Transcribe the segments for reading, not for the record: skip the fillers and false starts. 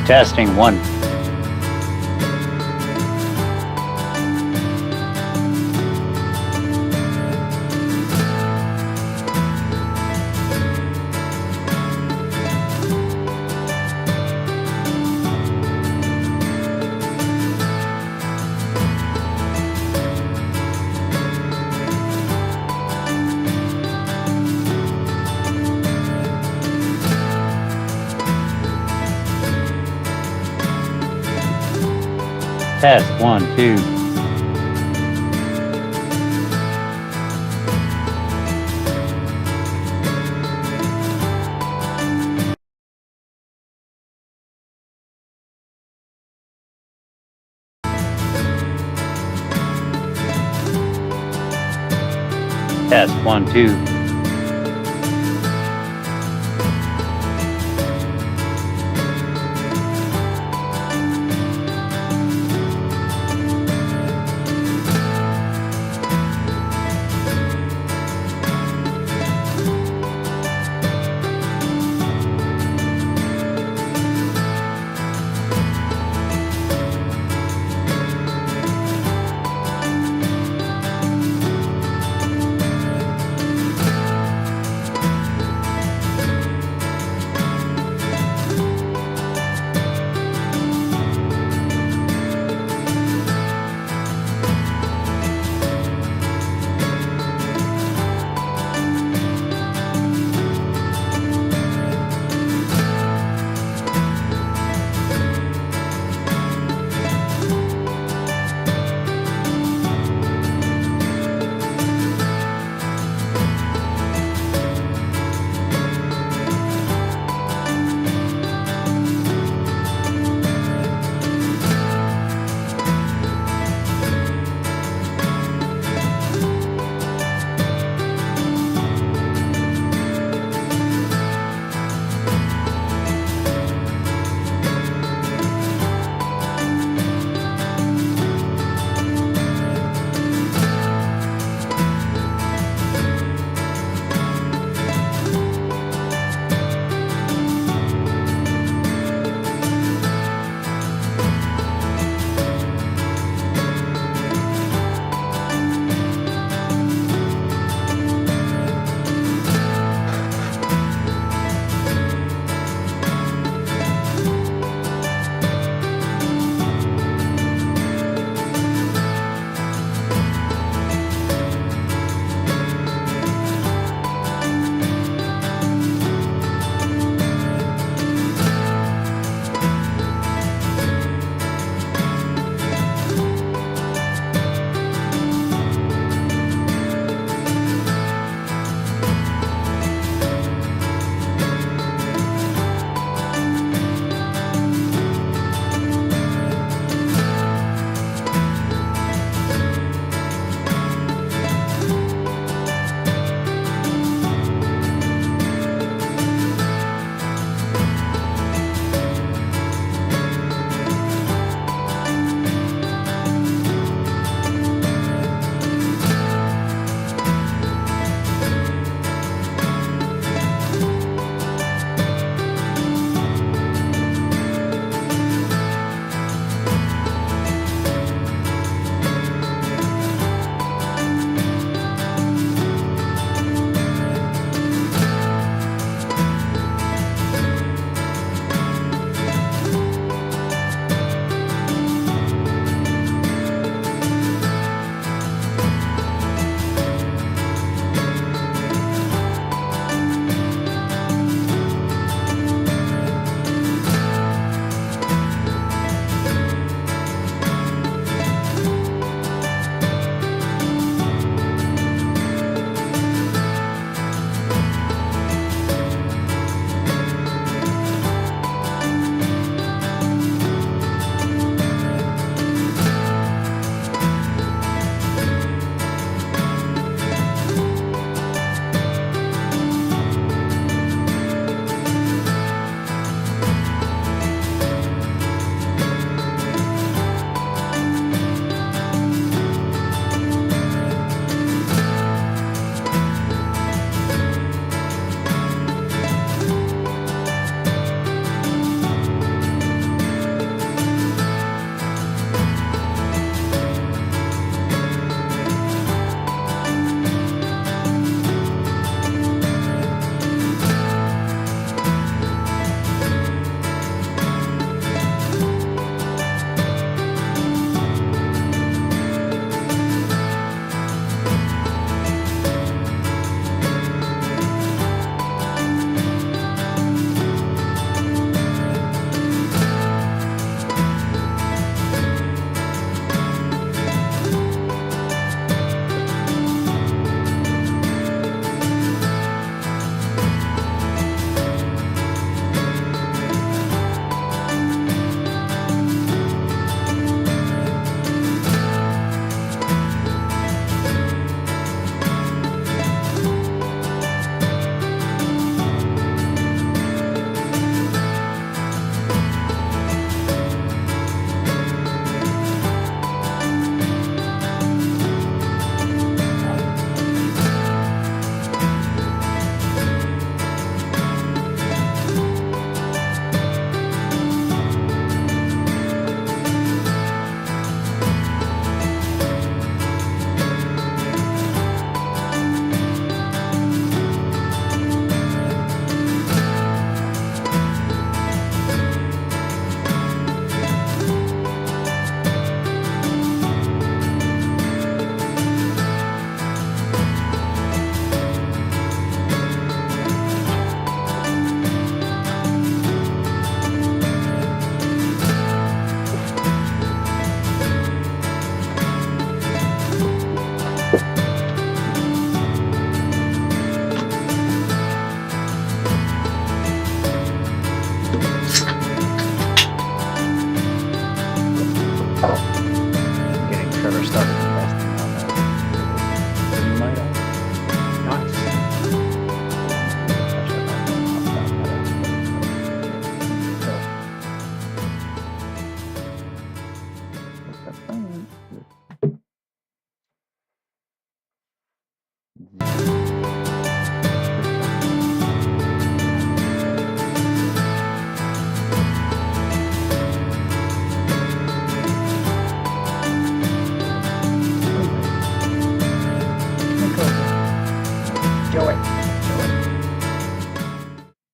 Testing one. Test 1, 2. Test 1, 2.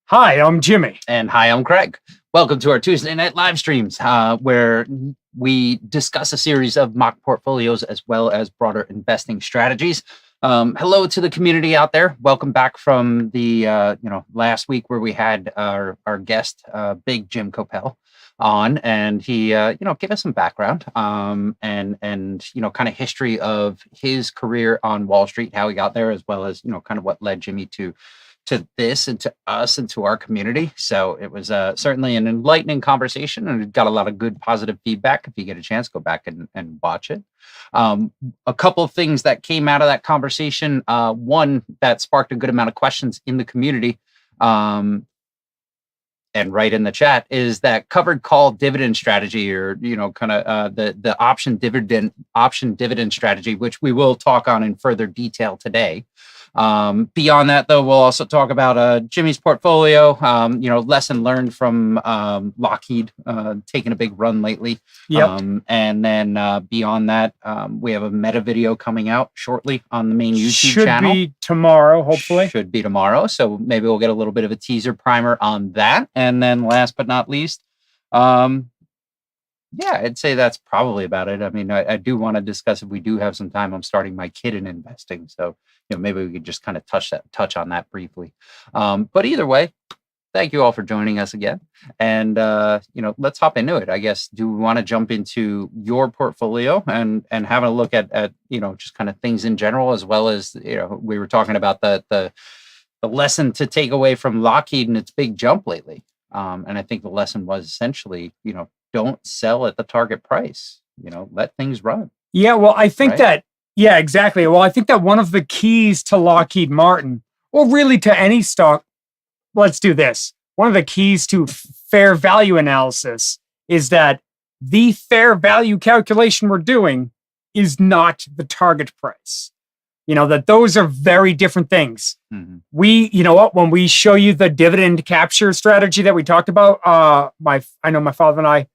Hi, I'm Jimmy. And hi, I'm Craig. Welcome to our Tuesday night live streams, where we discuss a series of mock portfolios as well as broader investing strategies. Hello to the community out there. Welcome back from the last week where we had our guest, Big Jim Coppell, on, and he gave us some background and kind of history of his career on Wall Street, how he got there, as well as kind of what led Jimmy to this and to us and to our community. So it was certainly an enlightening conversation, and it got a lot of good positive feedback. If you get a chance, go back and watch it. A couple of things that came out of that conversation. One that sparked a good amount of questions in the community, and right in the chat, is that covered call dividend strategy, or kind of the option dividend strategy, which we will talk on in further detail today. Beyond that, though, we'll also talk about Jimmy's portfolio, lesson learned from Lockheed taking a big run lately. Yep. And then beyond that, we have a meta video coming out shortly on the main YouTube channel. Should be tomorrow, hopefully. Should be tomorrow. So maybe we'll get a little bit of a teaser primer on that. And then last but not least, yeah, I'd say that's probably about it. I mean, I do want to discuss, if we do have some time, I'm starting my kid in investing. So, maybe we could just kind of touch on that briefly. But either way, thank you all for joining us again. And, let's hop into it. I guess, do we want to jump into your portfolio and having a look at just kind of things in general, as well as, we were talking about the lesson to take away from Lockheed and its big jump lately. And I think the lesson was essentially, don't sell at the target price, let things run. Yeah, well, I think yeah, exactly. Well, I think that one of the keys to Lockheed Martin, or really to any stock, let's do this. One of the keys to fair value analysis is that the fair value calculation we're doing is not the target price. That those are very different things. Mm-hmm. When we show you the dividend capture strategy that we talked about, I know my father and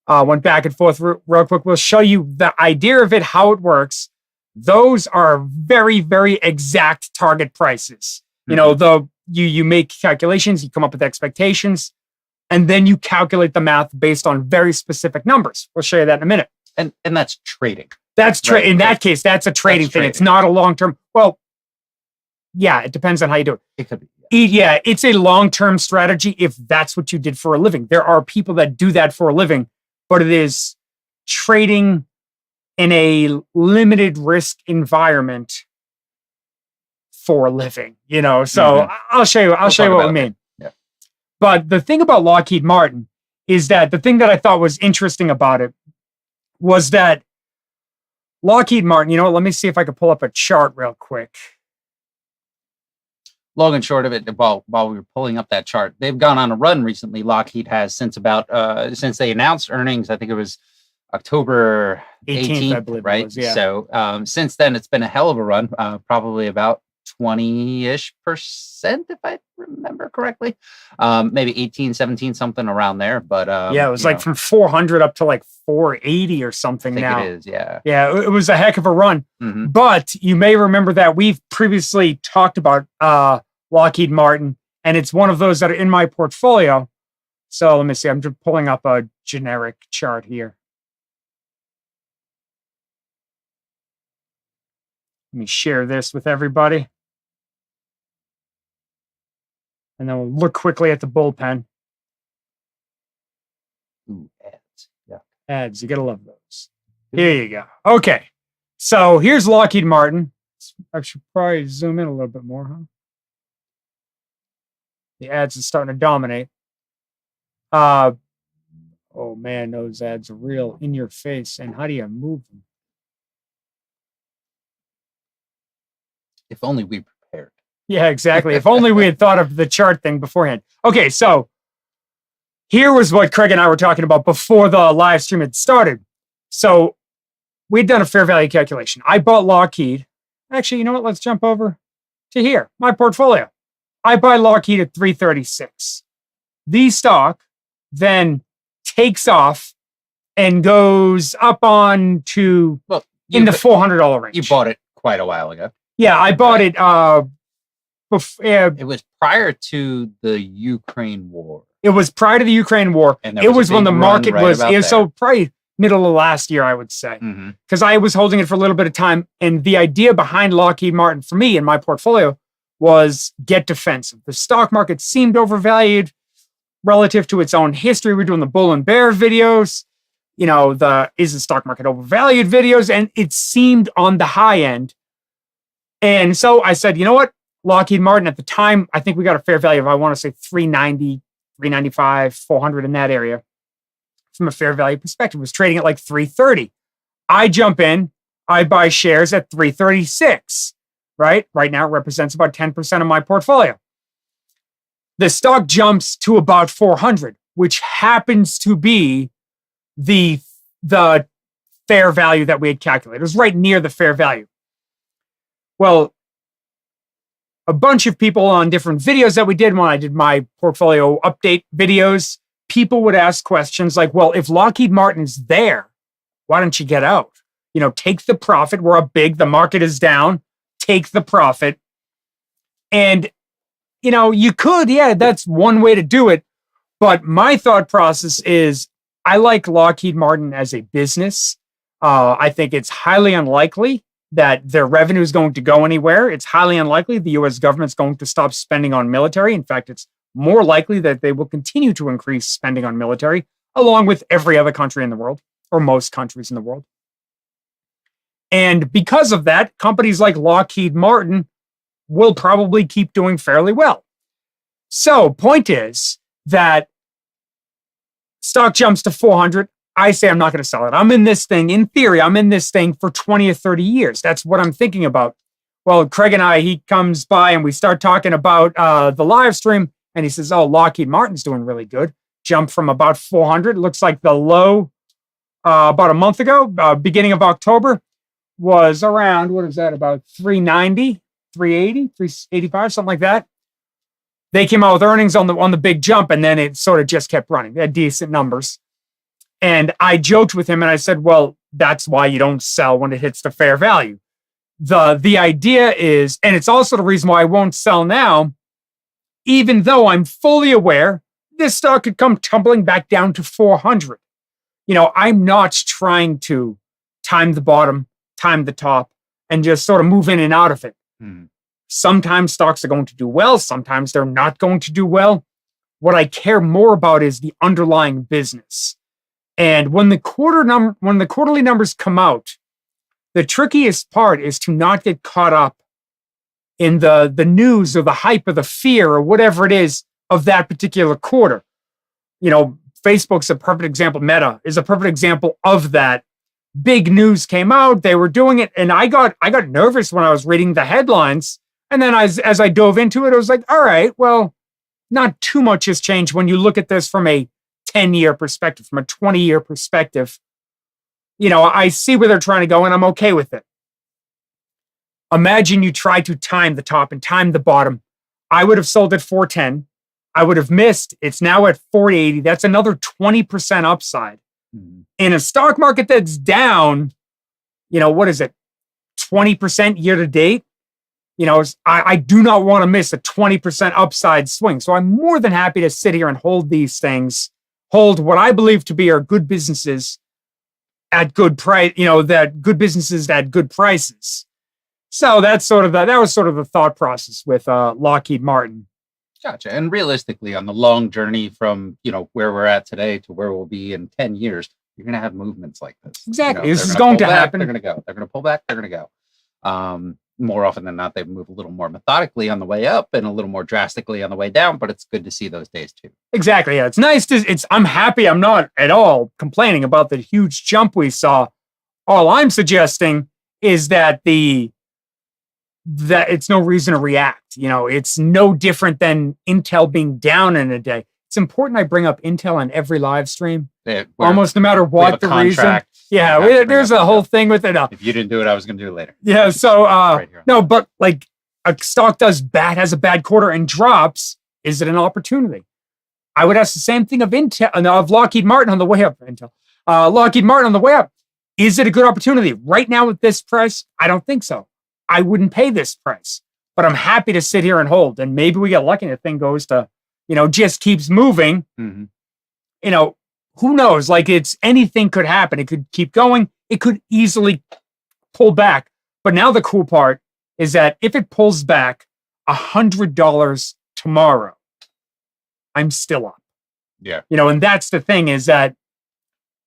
I went back and forth real quick. We'll show you the idea of it, how it works. Those are very, very exact target prices. Mm-hmm. You make calculations, you come up with expectations, and then you calculate the math based on very specific numbers. We'll show you that in a minute. And that's trading. That's trade. In that case, that's a trading thing. It's not a long-term. Well, yeah, it depends on how you do it. It could be. Yeah, it's a long-term strategy if that's what you did for a living. There are people that do that for a living, but it is trading in a limited risk environment for a living, So Mm-hmm. I'll show you what we mean. Yeah. But the thing about Lockheed Martin is that the thing that I thought was interesting about it was that Lockheed Martin, let me see if I could pull up a chart real quick. Long and short of it, while we were pulling up that chart, they've gone on a run recently. Lockheed has since they announced earnings. I think it was October 18th, I believe right? It was, yeah. So since then, it's been a hell of a run. Probably about 20-ish%, if I remember correctly. Maybe 18, 17, something around there. But yeah, it was like from 400 up to like 480 or something. I think now it is, yeah. Yeah, it was a heck of a run. Mm-hmm. But you may remember that we've previously talked about Lockheed Martin, and it's one of those that are in my portfolio. So let me see. I'm just pulling up a generic chart here. Let me share this with everybody. And then we'll look quickly at the bullpen. Ooh, ads. Yeah. Ads, you gotta love those. Here you go. Okay. So here's Lockheed Martin. I should probably zoom in a little bit more, huh? The ads are starting to dominate. Oh man, those ads are real in your face. And how do you move them? If only we prepared. Yeah, exactly. If only we had thought of the chart thing beforehand. Okay, so here was what Craig and I were talking about before the live stream had started. So we'd done a fair value calculation. I bought Lockheed. Actually, you know what? Let's jump over to here, my portfolio. I buy Lockheed at 336. The stock then takes off and goes up on to in the $400 range. You bought it quite a while ago. Yeah, I bought it It was prior to the Ukraine war. It was prior to the Ukraine war. And there it was a was when big the run market right was about so there. probably middle of last year, I would say, Mhm. because I was holding it for a little bit of time. And the idea behind Lockheed Martin for me in my portfolio was get defensive. The stock market seemed overvalued relative to its own history. We're doing the bull and bear videos, the is the stock market overvalued videos, and it seemed on the high end. And so I said, you know what? Lockheed Martin at the time, I think we got a fair value of, I want to say 390, 395, 400 in that area. From a fair value perspective, it was trading at like 330. I jump in, I buy shares at 336, right? Right now it represents about 10% of my portfolio. The stock jumps to about 400, which happens to be the fair value that we had calculated. It was right near the fair value. Well, a bunch of people on different videos that we did when I did my portfolio update videos, people would ask questions like, well, if Lockheed Martin's there, why don't you get out? Take the profit. We're up big. The market is down. Take the profit. And, you could, that's one way to do it. But my thought process is I like Lockheed Martin as a business. I think it's highly unlikely that their revenue is going to go anywhere. It's highly unlikely the US government's going to stop spending on military. In fact, it's more likely that they will continue to increase spending on military, along with every other country in the world, or most countries in the world. And because of that, companies like Lockheed Martin will probably keep doing fairly well. So, point is that stock jumps to 400. I say I'm not going to sell it. I'm in this thing, in theory, I'm in this thing for 20 or 30 years. That's what I'm thinking about. Well, Craig and I, he comes by and we start talking about the live stream, and he says, oh, Lockheed Martin's doing really good. Jumped from about 400. Looks like the low about a month ago, beginning of October, was around, what is that, about 390, 380, 385, something like that. They came out with earnings on the big jump, and then it sort of just kept running. They had decent numbers. And I joked with him and I said, well, that's why you don't sell when it hits the fair value. The idea is, and it's also the reason why I won't sell now, even though I'm fully aware this stock could come tumbling back down to 400. I'm not trying to time the bottom, time the top, and just sort of move in and out of it. Sometimes stocks are going to do well. Sometimes they're not going to do well. What I care more about is the underlying business. And when the quarterly numbers come out, the trickiest part is to not get caught up in the news or the hype or the fear or whatever it is of that particular quarter. Facebook's a perfect example. Meta is a perfect example of that. Big news came out. They were doing it. And I got nervous when I was reading the headlines. And then as I dove into it, I was like, all right, well, not too much has changed when you look at this from a 10-year perspective, from a 20-year perspective. I see where they're trying to go and I'm okay with it. Imagine you try to time the top and time the bottom. I would have sold at 410. I would have missed. It's now at 480. That's another 20% upside. In a stock market that's down, what is it? 20% year to date. I do not want to miss a 20% upside swing. So I'm more than happy to sit here and hold these things, hold what I believe to be are good businesses at good price, that good businesses at good prices. So that's that was sort of the thought process with Lockheed Martin. Gotcha. And realistically, on the long journey from, where we're at today to where we'll be in 10 years, you're going to have movements like this. Exactly. This is going to happen. They're going to go. They're going to pull back. They're going to go. More often than not, they move a little more methodically on the way up and a little more drastically on the way down, but it's good to see those days too. Exactly. Yeah. It's nice I'm happy. I'm not at all complaining about the huge jump we saw. All I'm suggesting is that it's no reason to react. It's no different than Intel being down in a day. It's important I bring up Intel on every live stream, almost no matter what the reason. Yeah, there's a whole thing with it. If you didn't do it, I was going to do it later. Yeah, so right no, but like a stock has a bad quarter and drops, is it an opportunity? I would ask the same thing of Intel, of Lockheed Martin on the way up. Lockheed Martin on the way up. Is it a good opportunity right now with this price? I don't think so. I wouldn't pay this price. but I'm happy to sit here and hold. And maybe we get lucky and the thing goes to, just keeps moving. Mm-hmm. Who knows? Like anything could happen. It could keep going. It could easily pull back. But now the cool part is that if it pulls back $100 tomorrow, I'm still up. Yeah. And that's the thing, is that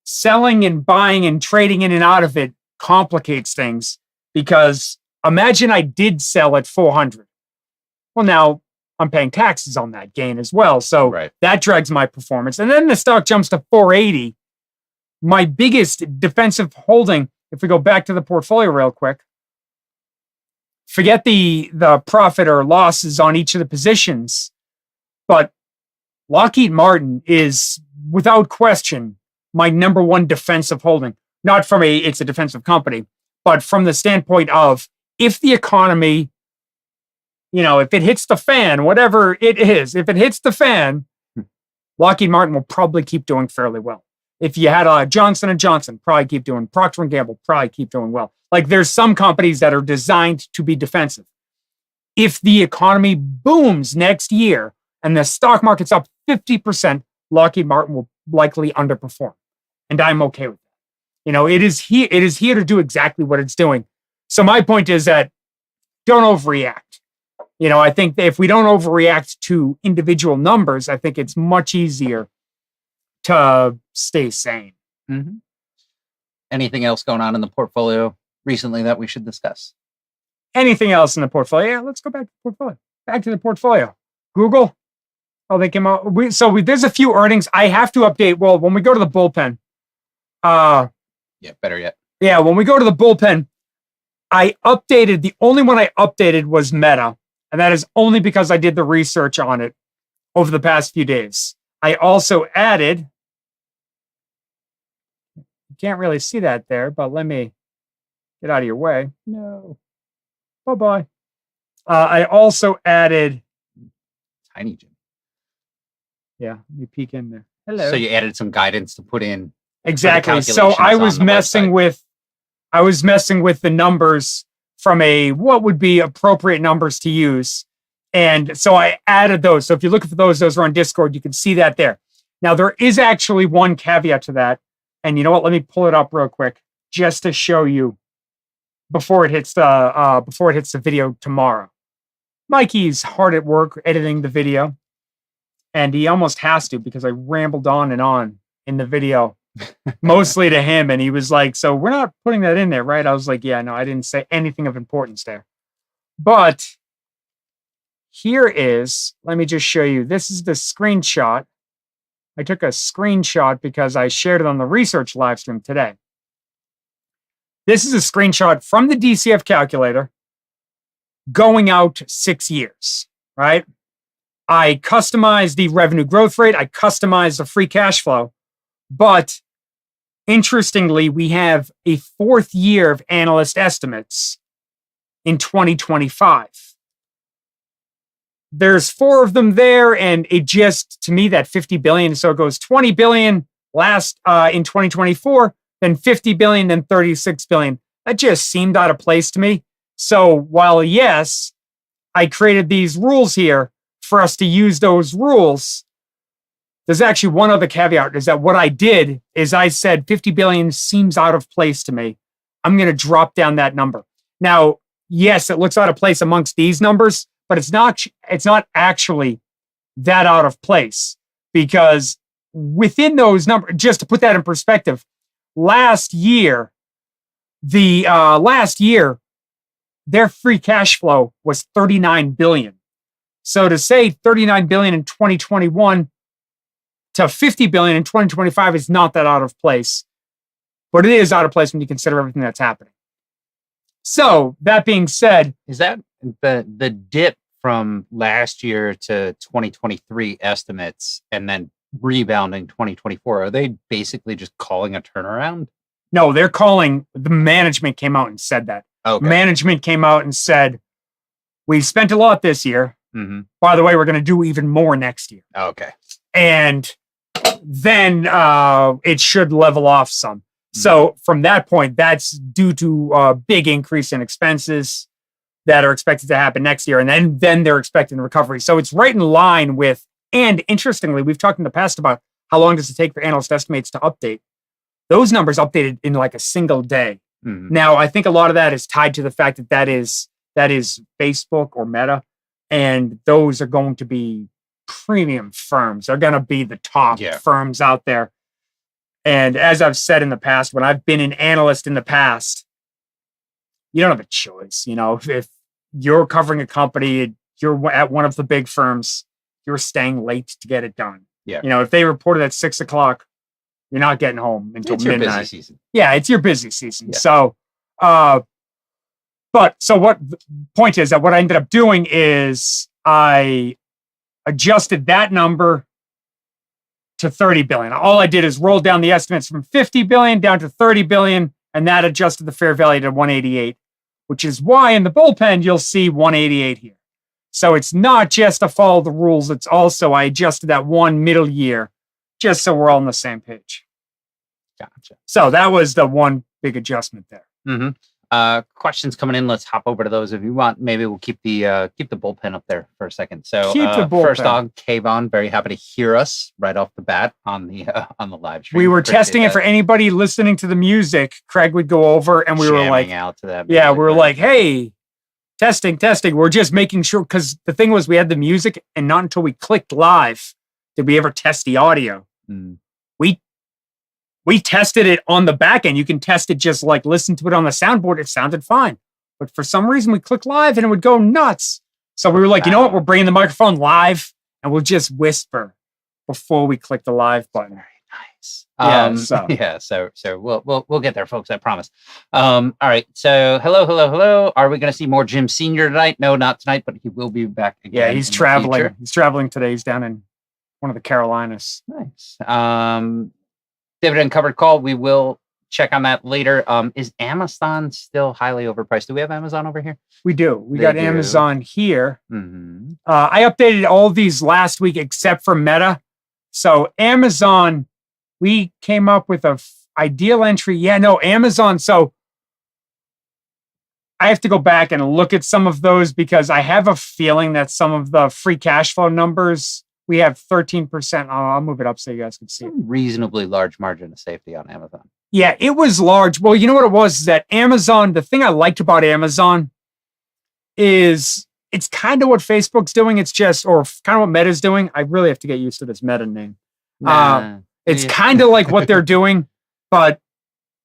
selling and buying and trading in and out of it complicates things, because imagine I did sell at 400. Well, now I'm paying taxes on that gain as well. So that drags my performance. And then the stock jumps to 480. My biggest defensive holding, if we go back to the portfolio real quick, forget the profit or losses on each of the positions, but Lockheed Martin is without question my number one defensive holding. Not from it's a defensive company, but from the standpoint of, if the economy, if it hits the fan, whatever it is, if it hits the fan, Lockheed Martin will probably keep doing fairly well. If you had a Johnson & Johnson, probably keep doing, Procter & Gamble, probably keep doing well. Like, there's some companies that are designed to be defensive. If the economy booms next year and the stock market's up 50%, Lockheed Martin will likely underperform. And I'm okay with that. It is here to do exactly what it's doing. So my point is that don't overreact. I think that if we don't overreact to individual numbers, I think it's much easier to stay sane. Mm-hmm. Anything else going on in the portfolio recently that we should discuss? Anything else in the portfolio? Yeah, let's go back to the portfolio. Back to the portfolio. Google. Oh, they came out. There's a few earnings. I have to update. Well, when we go to the bullpen. Yeah, better yet. Yeah, when we go to the bullpen, I updated. The only one I updated was Meta. And that is only because I did the research on it over the past few days. I also added, you can't really see that there, but let me get out of your way. No. Bye-bye. I also added. Tiny Jim. Yeah, let me peek in there. Hello. So you added some guidance to put in. Exactly. So I was messing with the numbers from what would be appropriate numbers to use. And so I added those. So if you're looking for those are on Discord. You can see that there. Now, there is actually one caveat to that. And you know what? Let me pull it up real quick just to show you before it hits the video tomorrow. Mikey's hard at work editing the video. And he almost has to, because I rambled on and on in the video, mostly to him. And he was like, so we're not putting that in there, right? I was like, yeah, no, I didn't say anything of importance there. But here is, let me just show you. This is the screenshot. I took a screenshot because I shared it on the research live stream today. This is a screenshot from the DCF calculator going out 6 years, right? I customized the revenue growth rate. I customized the free cash flow. But interestingly, we have a fourth year of analyst estimates in 2025. There's 4 of them there, and it just, to me, that 50 billion. So it goes 20 billion last in 2024, then 50 billion, then 36 billion. That just seemed out of place to me. So while, yes, I created these rules here for us to use those rules, there's actually one other caveat, is that what I did is I said 50 billion seems out of place to me. I'm going to drop down that number. Now, yes, it looks out of place amongst these numbers, but it's not actually that out of place, because within those numbers, just to put that in perspective, last year, their free cash flow was 39 billion. So to say 39 billion in 2021 to 50 billion in 2025 is not that out of place, but it is out of place when you consider everything that's happening. So that being said, is that the dip from last year to 2023 estimates and then rebounding 2024? Are they basically just calling a turnaround? No, they're calling, the management came out and said that. Okay. Management came out and said, we spent a lot this year. Mm-hmm. By the way, we're going to do even more next year. Okay. And then it should level off some. Mm-hmm. So from that point, that's due to a big increase in expenses. that are expected to happen next year. And then they're expecting recovery. So it's right in line with, and interestingly, we've talked in the past about how long does it take for analyst estimates to update. Those numbers updated in like a single day. Mhm. Now, I think a lot of that is tied to the fact that is Facebook or Meta, and those are going to be premium firms. They're going to be the top Yeah. firms out there. And as I've said in the past, when I've been an analyst in the past, you don't have a choice. You know, if you're covering a company, you're at one of the big firms, you're staying late to get it done. Yeah. You know, if they reported at 6 o'clock, you're not getting home until It's your midnight. busy season. Yeah, it's your busy season. Yeah. So, so what the point is that what I ended up doing is I adjusted that number to 30 billion. All I did is roll down the estimates from 50 billion down to 30 billion, and that adjusted the fair value to 188, which is why in the bullpen you'll see 188 here. So it's not just to follow the rules, it's also I adjusted that one middle year just so we're all on the same page. Gotcha. So that was the one big adjustment there. Mm-hmm. Questions coming in. Let's hop over to those if you want. Maybe we'll keep the bullpen up there for a second. So Keep the first bullpen. on, Kayvon, very happy to hear us right off the bat on the live stream. We were Appreciate testing it that. for anybody listening to the music. Craig would go over and we were Jamming like, out to that. yeah, music, we were right? like, hey, testing. We're just making sure, because the thing was we had the music and not until we clicked live did we ever test the audio. Mm. We tested it on the back end. You can test it just like listen to it on the soundboard. It sounded fine. But for some reason we clicked live and it would go nuts. So we were like, you know what? We're bringing the microphone live and we'll just whisper before we click the live button. Very nice. Yeah, So we'll get there, folks. I promise. All right. So hello. Are we going to see more Jim Senior tonight? No, not tonight, but he will be back again. Yeah, he's in the traveling. future. He's traveling today. He's down in one of the Carolinas. Nice. Dividend covered call. We will check on that later. Is Amazon still highly overpriced? Do we have Amazon over here? We do. We They got do. Amazon here. Mm-hmm. I updated all these last week except for Meta. So Amazon, we came up with a ideal entry. Yeah, no, Amazon. So I have to go back and look at some of those because I have a feeling that some of the free cash flow numbers, we have 13%. I'll move it up so you guys can see it. Reasonably large margin of safety on Amazon. Yeah, it was large. Well, you know what it was? Is that Amazon, the thing I liked about Amazon is it's kind of what Facebook's doing. It's just, or kind of what Meta's doing. I really have to get used to this Meta name. It's Yeah. kind of like what they're doing, but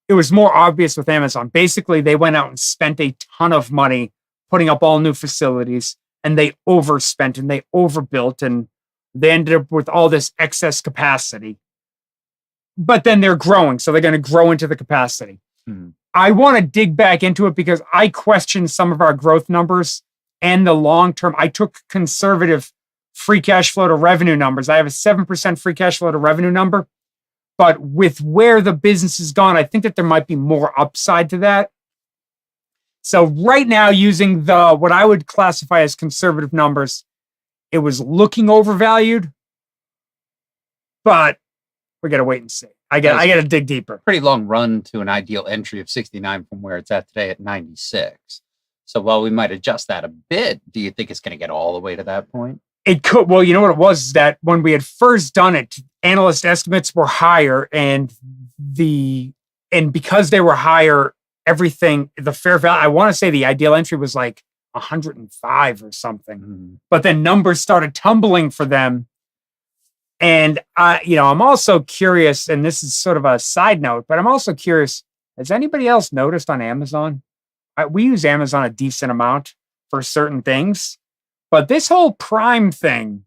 it was more obvious with Amazon. Basically, they went out and spent a ton of money putting up all new facilities, and they overspent and they overbuilt, and they ended up with all this excess capacity. But then they're growing, so they're going to grow into the capacity. Mhm. I want to dig back into it because I question some of our growth numbers and the long term. I took conservative free cash flow to revenue numbers. I have a 7% free cash flow to revenue number. But with where the business has gone, I think that there might be more upside to that. So right now, using the what I would classify as conservative numbers, it was looking overvalued, but we got to wait and see. I got to dig deeper. Pretty long run to an ideal entry of 69 from where it's at today at 96. So while we might adjust that a bit, do you think it's going to get all the way to that point? It could. Well, you know what it was is that when we had first done it, analyst estimates were higher, and because they were higher, everything, the fair value, I want to say the ideal entry was like 105 or something. Mhm. But then numbers started tumbling for them. And I'm also curious, and this is sort of a side note, but I'm also curious, has anybody else noticed on Amazon? We use Amazon a decent amount for certain things, but this whole Prime thing,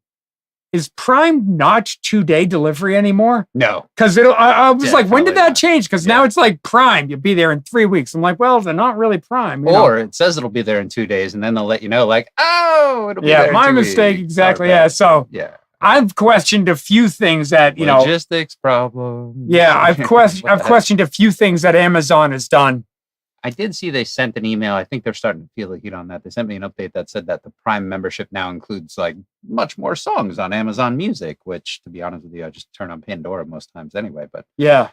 is Prime not 2-day delivery anymore? No. Because I was like, when did Definitely that not. change? Because now it's like Prime, you'll be there in 3 weeks. I'm like, well, they're not really Prime. Or it says it'll be there in 2 days, and then they'll let you know, like, oh, it'll be there yeah, in my 2 mistake. weeks. Exactly. Okay. Yeah. So Yeah. I've questioned a few things that, Logistics problem. yeah, I've What the heck? questioned a few things that Amazon has done. I did see they sent an email. I think they're starting to feel the heat on that. They sent me an update that said that the Prime membership now includes like much more songs on Amazon Music, which, to be honest with you, I just turn on Pandora most times anyway. But Yeah.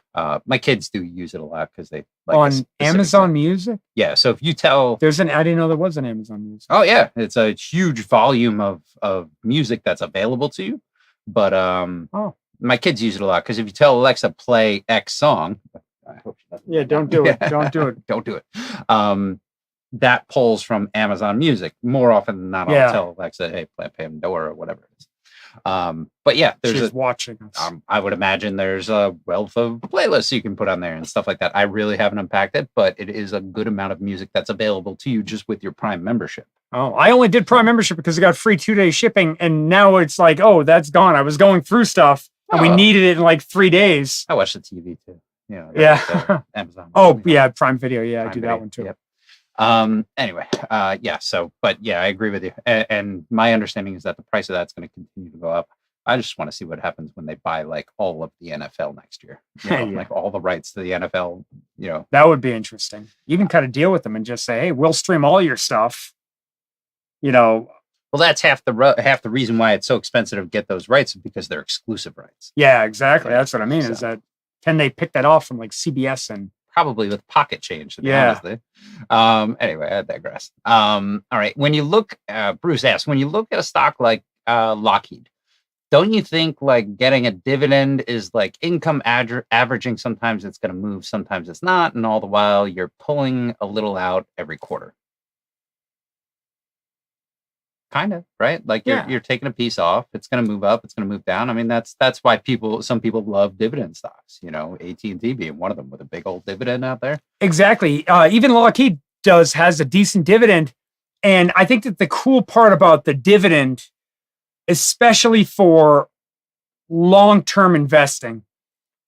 my kids do use it a lot because they like On Amazon Music? Yeah. So if you tell, I didn't know there was an Amazon Music. oh yeah, it's a huge volume of music that's available to you. But my kids use it a lot because if you tell Alexa play X song, I hope she doesn't. Yeah, don't do it. Don't do it. Don't do it. That pulls from Amazon Music more often than not. Yeah. I'll tell Alexa, hey, play Pandora or whatever it is. But yeah, She's watching us. I would imagine there's a wealth of playlists you can put on there and stuff like that. I really haven't unpacked it, but it is a good amount of music that's available to you just with your Prime membership. Oh, I only did Prime membership because I got free 2-day shipping, and now it's like, oh, that's gone. I was going through stuff, and we needed it in like 3 days. I watch the TV too. Yeah. Amazon. Oh, yeah, Prime Video. Yeah, I do that one too. Yep. Anyway, yeah. So, but yeah, I agree with you. And my understanding is that the price of that's going to continue to go up. I just want to see what happens when they buy like all of the NFL next year. Like all the rights to the NFL. That would be interesting. You can kind of deal with them and just say, hey, we'll stream all your stuff. Well, that's half the reason why it's so expensive to get those rights, because they're exclusive rights. Yeah, exactly. That's what I mean. So. Is that can they pick that off from like CBS and probably with pocket change? To be honestly. Anyway, I digress. All right. When you look, Bruce asks, when you look at a stock like Lockheed, don't you think like getting a dividend is like income averaging? Sometimes it's going to move, sometimes it's not, and all the while you're pulling a little out every quarter. Kind of, right? Like you're taking a piece off. It's going to move up. It's going to move down. I mean, that's why some people love dividend stocks. AT&T being one of them with a big old dividend out there. Exactly. Even Lockheed has a decent dividend, and I think that the cool part about the dividend, especially for long-term investing,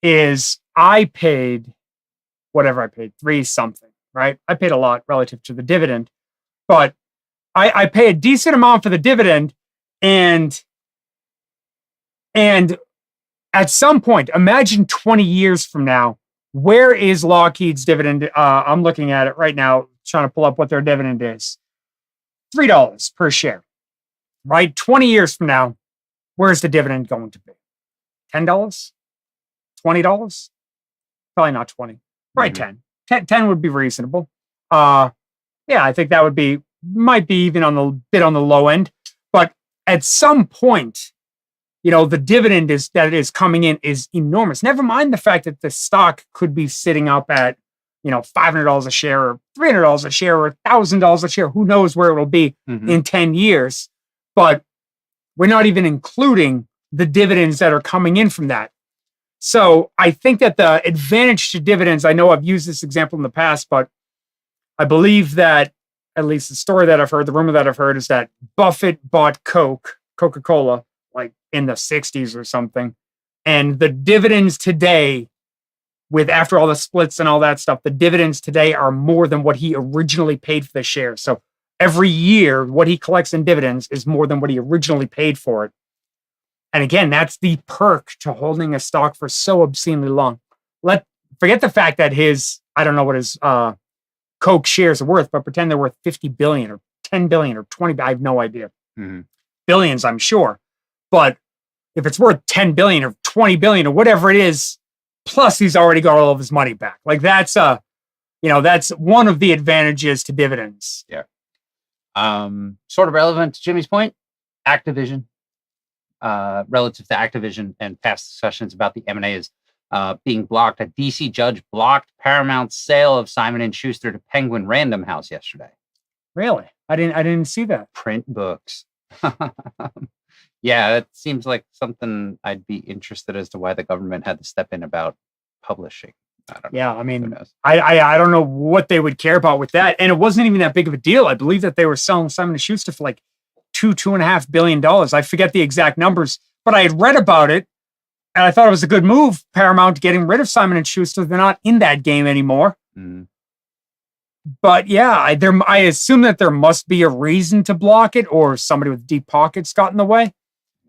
is I paid whatever I paid, 3 something, right? I paid a lot relative to the dividend, but I pay a decent amount for the dividend, and at some point, imagine 20 years from now, where is Lockheed's dividend? I'm looking at it right now, trying to pull up what their dividend is. $3 per share, right? 20 years from now, where's the dividend going to be? $10? $20? Probably not 20. Right, 10. 10 would be reasonable. Yeah, I think that might be even on the low end, but at some point, the dividend that is coming in is enormous. Never mind the fact that the stock could be sitting up at, $500 a share or $300 a share or $1,000 a share. Who knows where it will be in 10 years, but we're not even including the dividends that are coming in from that. So I think that the advantage to dividends, I know I've used this example in the past, but I believe that at least the story that I've heard, the rumor that I've heard, is that Buffett bought Coca-Cola, like in the 60s or something. And the dividends today, after all the splits and all that stuff, the dividends today are more than what he originally paid for the share. So every year, what he collects in dividends is more than what he originally paid for it. And again, that's the perk to holding a stock for so obscenely long. Forget the fact that I don't know what his Coke shares are worth, but pretend they're worth 50 billion or 10 billion or 20. I have no idea. Billions, I'm sure. But if it's worth 10 billion or 20 billion or whatever it is, plus he's already got all of his money back. Like that's one of the advantages to dividends. Yeah. Sort of relevant to Jimmy's point, Activision, relative to Activision and past discussions about the M&A is being blocked. A DC judge blocked Paramount's sale of Simon & Schuster to Penguin Random House yesterday. Really? I didn't see that. Print books. Yeah, it seems like something I'd be interested as to why the government had to step in about publishing. I don't know. Yeah, I mean, I don't know what they would care about with that. And it wasn't even that big of a deal. I believe that they were selling Simon & Schuster for like $2.5 billion. I forget the exact numbers, but I had read about it. And I thought it was a good move, Paramount getting rid of Simon & Schuster. They're not in that game anymore. But yeah, I assume that there must be a reason to block it, or somebody with deep pockets got in the way.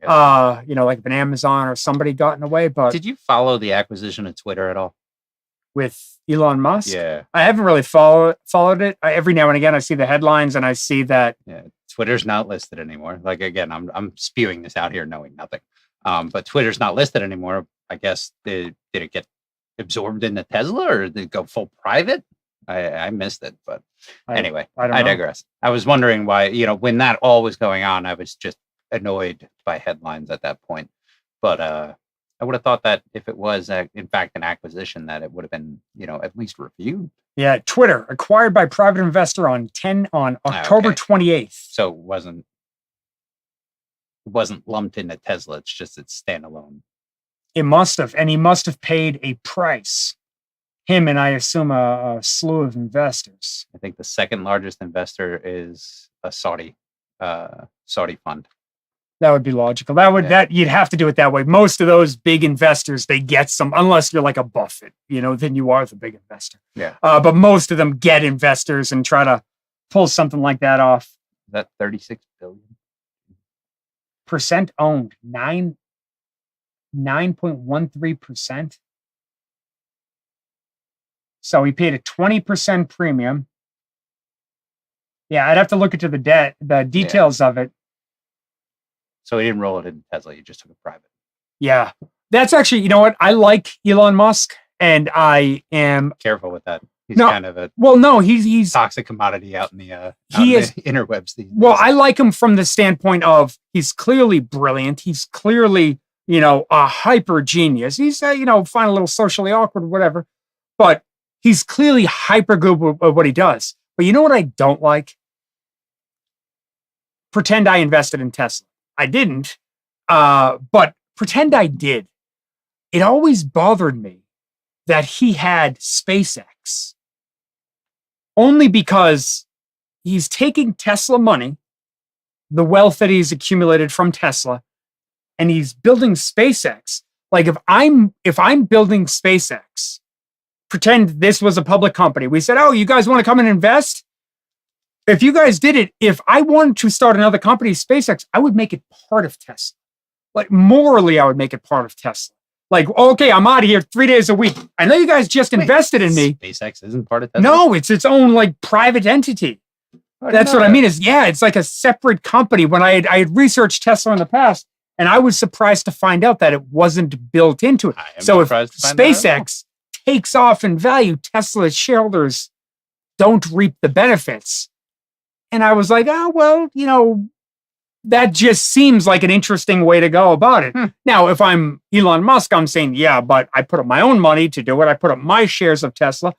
Like if an Amazon or somebody got in the way. But did you follow the acquisition of Twitter at all? with Elon Musk. Yeah. I haven't really followed it. Every now and again, I see the headlines and I see that. Yeah. Twitter's not listed anymore. Like, again, I'm spewing this out here knowing nothing. But Twitter's not listed anymore. I guess did it get absorbed into Tesla, or did it go full private? I missed it, but anyway, I digress. I was wondering why, when that all was going on, I was just annoyed by headlines at that point. But I would have thought that if it was in fact an acquisition, that it would have been, at least reviewed. Yeah, Twitter acquired by private investor on October 28th. So it wasn't lumped into Tesla. It's just it's standalone. It must have, and he must have paid a price. Him and I assume a slew of investors. I think the second largest investor is a Saudi fund. That would be logical. That you'd have to do it that way. Most of those big investors, they get some, unless you're like a Buffett, then you are the big investor. Yeah. But most of them get investors and try to pull something like that off. Is that 36 billion? Percent owned, 9.13%. So he paid a 20% premium. Yeah, I'd have to look into the details of it. So he didn't roll it into Tesla. He just took it private. Yeah. That's actually, you know what? I like Elon Musk, and I am careful with that. He's kind of he's toxic commodity out in the interwebs. Well, I like him from the standpoint of he's clearly brilliant. He's clearly, a hyper genius. He's, find a little socially awkward, whatever, but he's clearly hyper good at what he does. But you know what I don't like? Pretend I invested in Tesla. I didn't, but pretend I did. It always bothered me that he had SpaceX, only because he's taking Tesla money, the wealth that he's accumulated from Tesla, and he's building SpaceX. Like if I'm building SpaceX, pretend this was a public company. We said, oh, you guys want to come and invest? If you guys did it, if I wanted to start another company, SpaceX, I would make it part of Tesla. Like morally, I would make it part of Tesla. Like, okay, I'm out of here 3 days a week. I know you guys just invested in me. SpaceX isn't part of Tesla? No, it's its own like private entity. That's what I mean it's like a separate company. When I had researched Tesla in the past, and I was surprised to find out that it wasn't built into it. So if SpaceX takes off in value, Tesla's shareholders don't reap the benefits. And I was like, oh, well, that just seems like an interesting way to go about it. Now, if I'm Elon Musk, I'm saying, yeah, but I put up my own money to do it. I put up my shares of Tesla.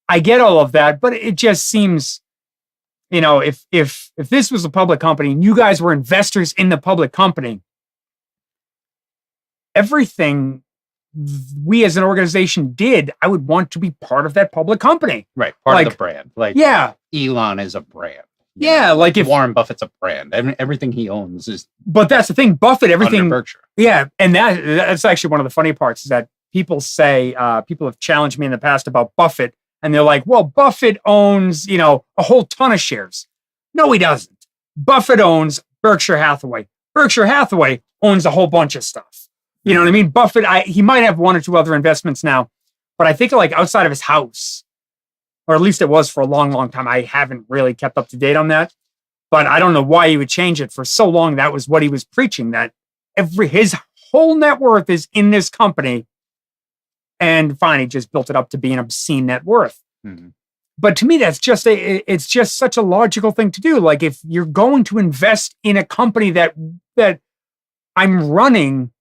I get all of that, but it just seems, if this was a public company and you guys were investors in the public company, everything we as an organization did, I would want to be part of that public company. Right. Part of the brand. Like, yeah, Elon is a brand. Yeah, like if Warren Buffett's a brand, everything he owns is. But that's the thing, Buffett, everything. Under Berkshire. Yeah, and that's actually one of the funny parts is that people say people have challenged me in the past about Buffett, and they're like, "Well, Buffett owns a whole ton of shares." No, he doesn't. Buffett owns Berkshire Hathaway. Berkshire Hathaway owns a whole bunch of stuff. You know what I mean? Buffett, he might have one or two other investments now, but I think like outside of his house. Or at least it was for a long, long time. I haven't really kept up to date on that. But I don't know why he would change it. For so long, that was what he was preaching, that his whole net worth is in this company. And fine, he just built it up to be an obscene net worth. Mm-hmm. But to me, that's it's just such a logical thing to do. Like if you're going to invest in a company that I'm running,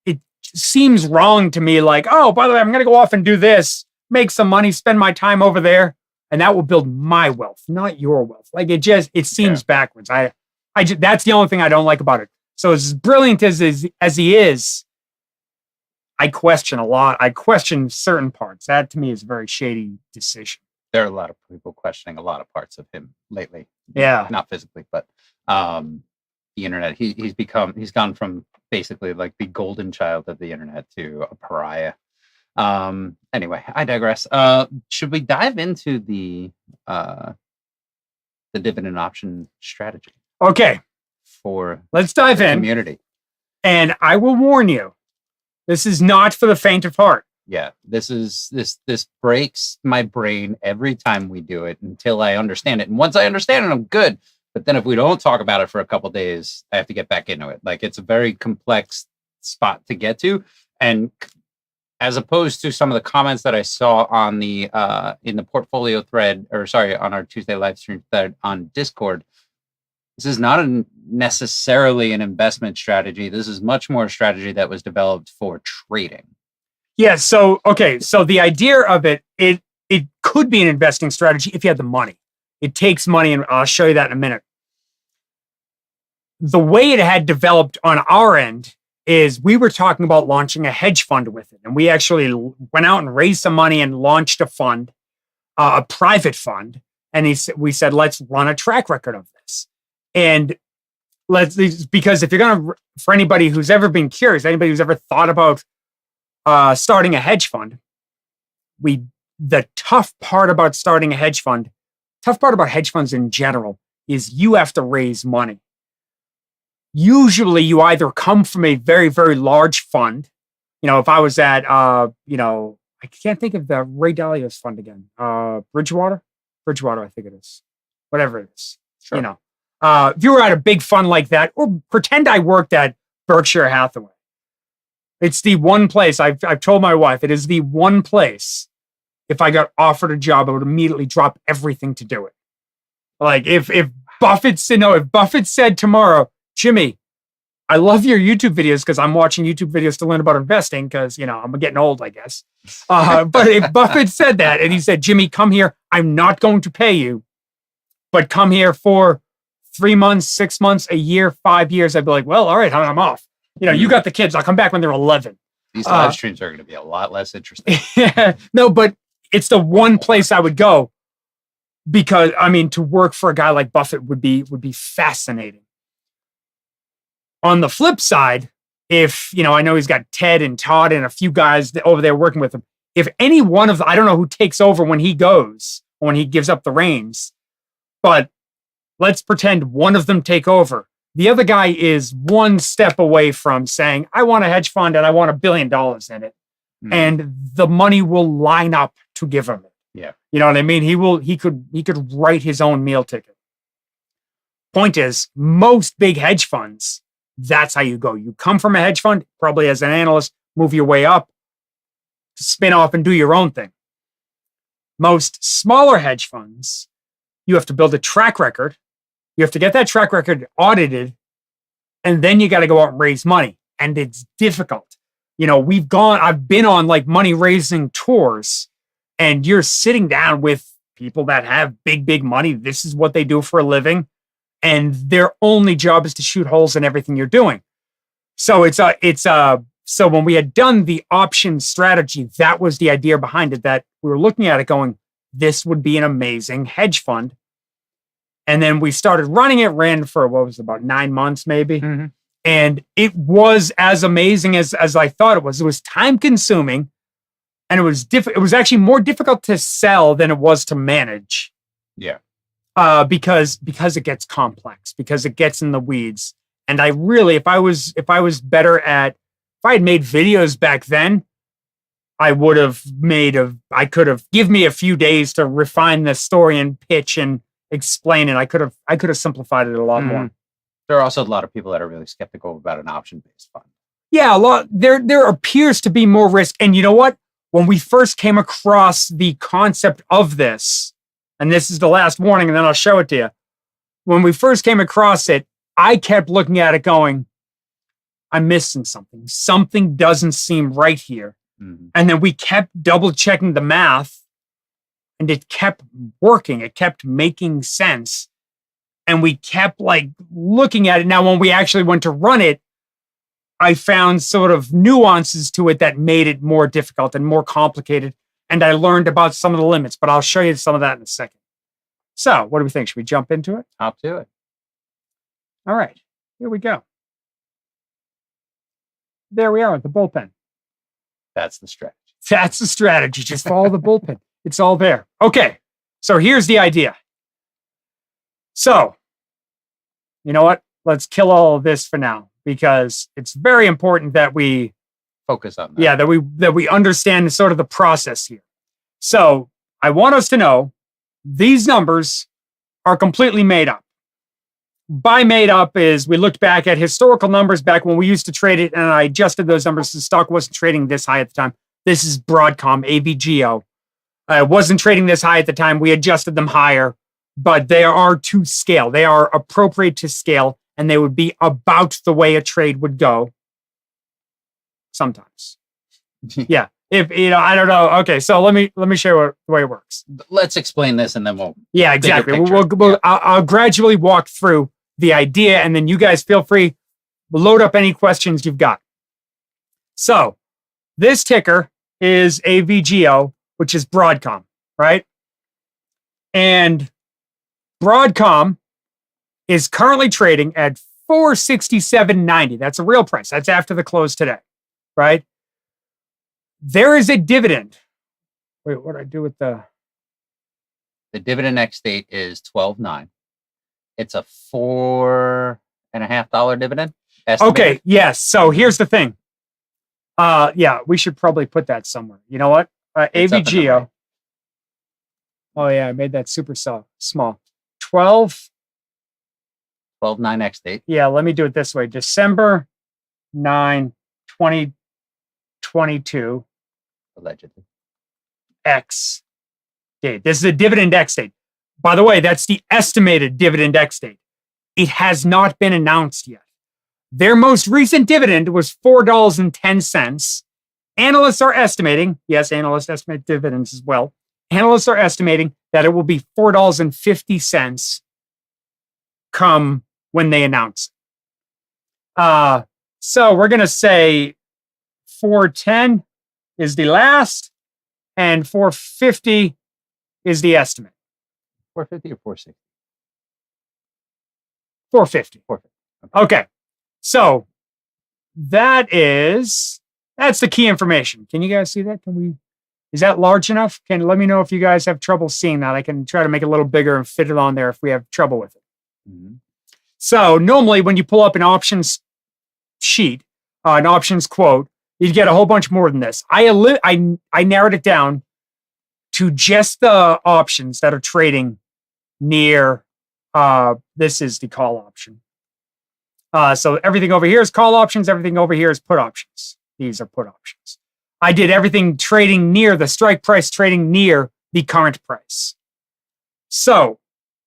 it seems wrong to me. Like, oh, by the way, I'm going to go off and do this. Make some money, spend my time over there, and that will build my wealth, not your wealth. Like it seems backwards. That's the only thing I don't like about it. So as brilliant as he is, I question a lot. I question certain parts. That to me is a very shady decision. There are a lot of people questioning a lot of parts of him lately. Yeah, not physically, but the internet. He's gone from basically like the golden child of the internet to a pariah. Anyway, I digress. Should we dive into the dividend option strategy? Okay. Let's dive in. Community. And I will warn you, this is not for the faint of heart. Yeah, this breaks my brain every time we do it until I understand it. And once I understand it, I'm good. But then if we don't talk about it for a couple days, I have to get back into it. Like it's a very complex spot to get to. And as opposed to some of the comments that I saw on the in the portfolio thread, or sorry, on our Tuesday live stream thread on Discord, this is not necessarily an investment strategy. This is much more a strategy that was developed for trading. Yeah. So, okay. So the idea of it could be an investing strategy if you had the money. It takes money, and I'll show you that in a minute. The way it had developed on our end is we were talking about launching a hedge fund with it. And we actually went out and raised some money and launched a fund, a private fund. And we said, let's run a track record of this. And because if you're going to, for anybody who's ever been curious, anybody who's ever thought about starting a hedge fund, the tough part about starting a hedge fund, tough part about hedge funds in general is you have to raise money. Usually you either come from a very, very large fund. If I was at, I can't think of the Ray Dalio's fund again. Bridgewater, I think it is. Whatever it is. Sure. If you were at a big fund like that, or pretend I worked at Berkshire Hathaway. It's the one place I've told my wife, it is the one place, if I got offered a job, I would immediately drop everything to do it. Like if Buffett said tomorrow, Jimmy, I love your YouTube videos because I'm watching YouTube videos to learn about investing because, I'm getting old, I guess. But if Buffett said that and he said, Jimmy, come here, I'm not going to pay you, but come here for 3 months, 6 months, a year, 5 years, I'd be like, well, all right, I'm off. You got the kids. I'll come back when they're 11. These live streams are going to be a lot less interesting. Yeah, no, but it's the one place I would go because, to work for a guy like Buffett would be fascinating. On the flip side, if, I know he's got Ted and Todd and a few guys over there working with him. If any one of them, I don't know who takes over when he goes, when he gives up the reins, but let's pretend one of them take over. The other guy is one step away from saying, I want a hedge fund and I want $1 billion in it. Mm. And the money will line up to give him it. Yeah. You know what I mean? He could write his own meal ticket. Point is, most big hedge funds, that's how you go. You come from a hedge fund, probably as an analyst, move your way up, spin off and do your own thing. Most smaller hedge funds, you have to build a track record. You have to get that track record audited, and then you got to go out and raise money. And it's difficult. I've been on like money raising tours, and you're sitting down with people that have big, big money. This is what they do for a living. And their only job is to shoot holes in everything you're doing. So so when we had done the option strategy, that was the idea behind it, that we were looking at it going, this would be an amazing hedge fund. And then we started running it, ran for about 9 months, maybe. Mm-hmm. And it was as amazing as I thought it was. It was time consuming, and it was it was actually more difficult to sell than it was to manage. Yeah. Because it gets complex, because it gets in the weeds. And I really, if I had made videos back then, I could have give me a few days to refine the story and pitch and explain it. I could have simplified it a lot more. There are also a lot of people that are really skeptical about an option-based fund. Yeah, a lot. There appears to be more risk. And you know what? When we first came across the concept of this, and this is the last warning, and then I'll show it to you. When we first came across it, I kept looking at it going, I'm missing something. Something doesn't seem right here. Mm-hmm. And then we kept double checking the math, and it kept working. It kept making sense. And we kept looking at it. Now, when we actually went to run it, I found sort of nuances to it that made it more difficult and more complicated. And I learned about some of the limits, but I'll show you some of that in a second. So what do we think? Should we jump into it? Hop to it. All right, here we go. There we are at the bullpen. That's the strategy. That's the strategy. Just follow the bullpen. It's all there. Okay, so here's the idea. So, you know what? Let's kill all of this for now, because it's very important that we focus on that. Yeah, that we understand sort of the process here. So I want us to know these numbers are completely made up. By made up is we looked back at historical numbers back when we used to trade it, and I adjusted those numbers. The stock wasn't trading this high at the time. This is Broadcom, AVGO. It wasn't trading this high at the time. We adjusted them higher, but they are to scale. They are appropriate to scale, and they would be about the way a trade would go. Sometimes. Yeah. If I don't know. Okay, so let me show you the way it works. Let's explain this, and then we'll. Yeah, exactly. I'll gradually walk through the idea, and then you guys feel free to load up any questions you've got. So this ticker is AVGO, which is Broadcom, right? And Broadcom is currently trading at $467.90. That's a real price. That's after the close today, right? There is a dividend. Wait, what do I do with the dividend next date is 12/9. It's a $4.50 dividend. Estimated. Okay, yes. So here's the thing. Yeah, we should probably put that somewhere. You know what? AVGO. Oh yeah, I made that super small. 12/9 X date. Yeah, let me do it this way. December 9, 2022. Allegedly. X date. This is a dividend X date. By the way, that's the estimated dividend X date. It has not been announced yet. Their most recent dividend was $4.10. Analysts are estimating, yes, analysts estimate dividends as well. Analysts are estimating that it will be $4.50 come when they announce it. So we're going to say 410 is the last, and 450 is the estimate. 450 or 460? 450. 450. Okay. So that's the key information. Can you guys see that? Is that large enough? Let me know if you guys have trouble seeing that. I can try to make it a little bigger and fit it on there if we have trouble with it. Mm-hmm. So normally when you pull up an options sheet, an options quote, you get a whole bunch more than this. I narrowed it down to just the options that are trading near, this is the call option. So everything over here is call options. Everything over here is put options. These are put options. I did everything trading near the strike price, trading near the current price. So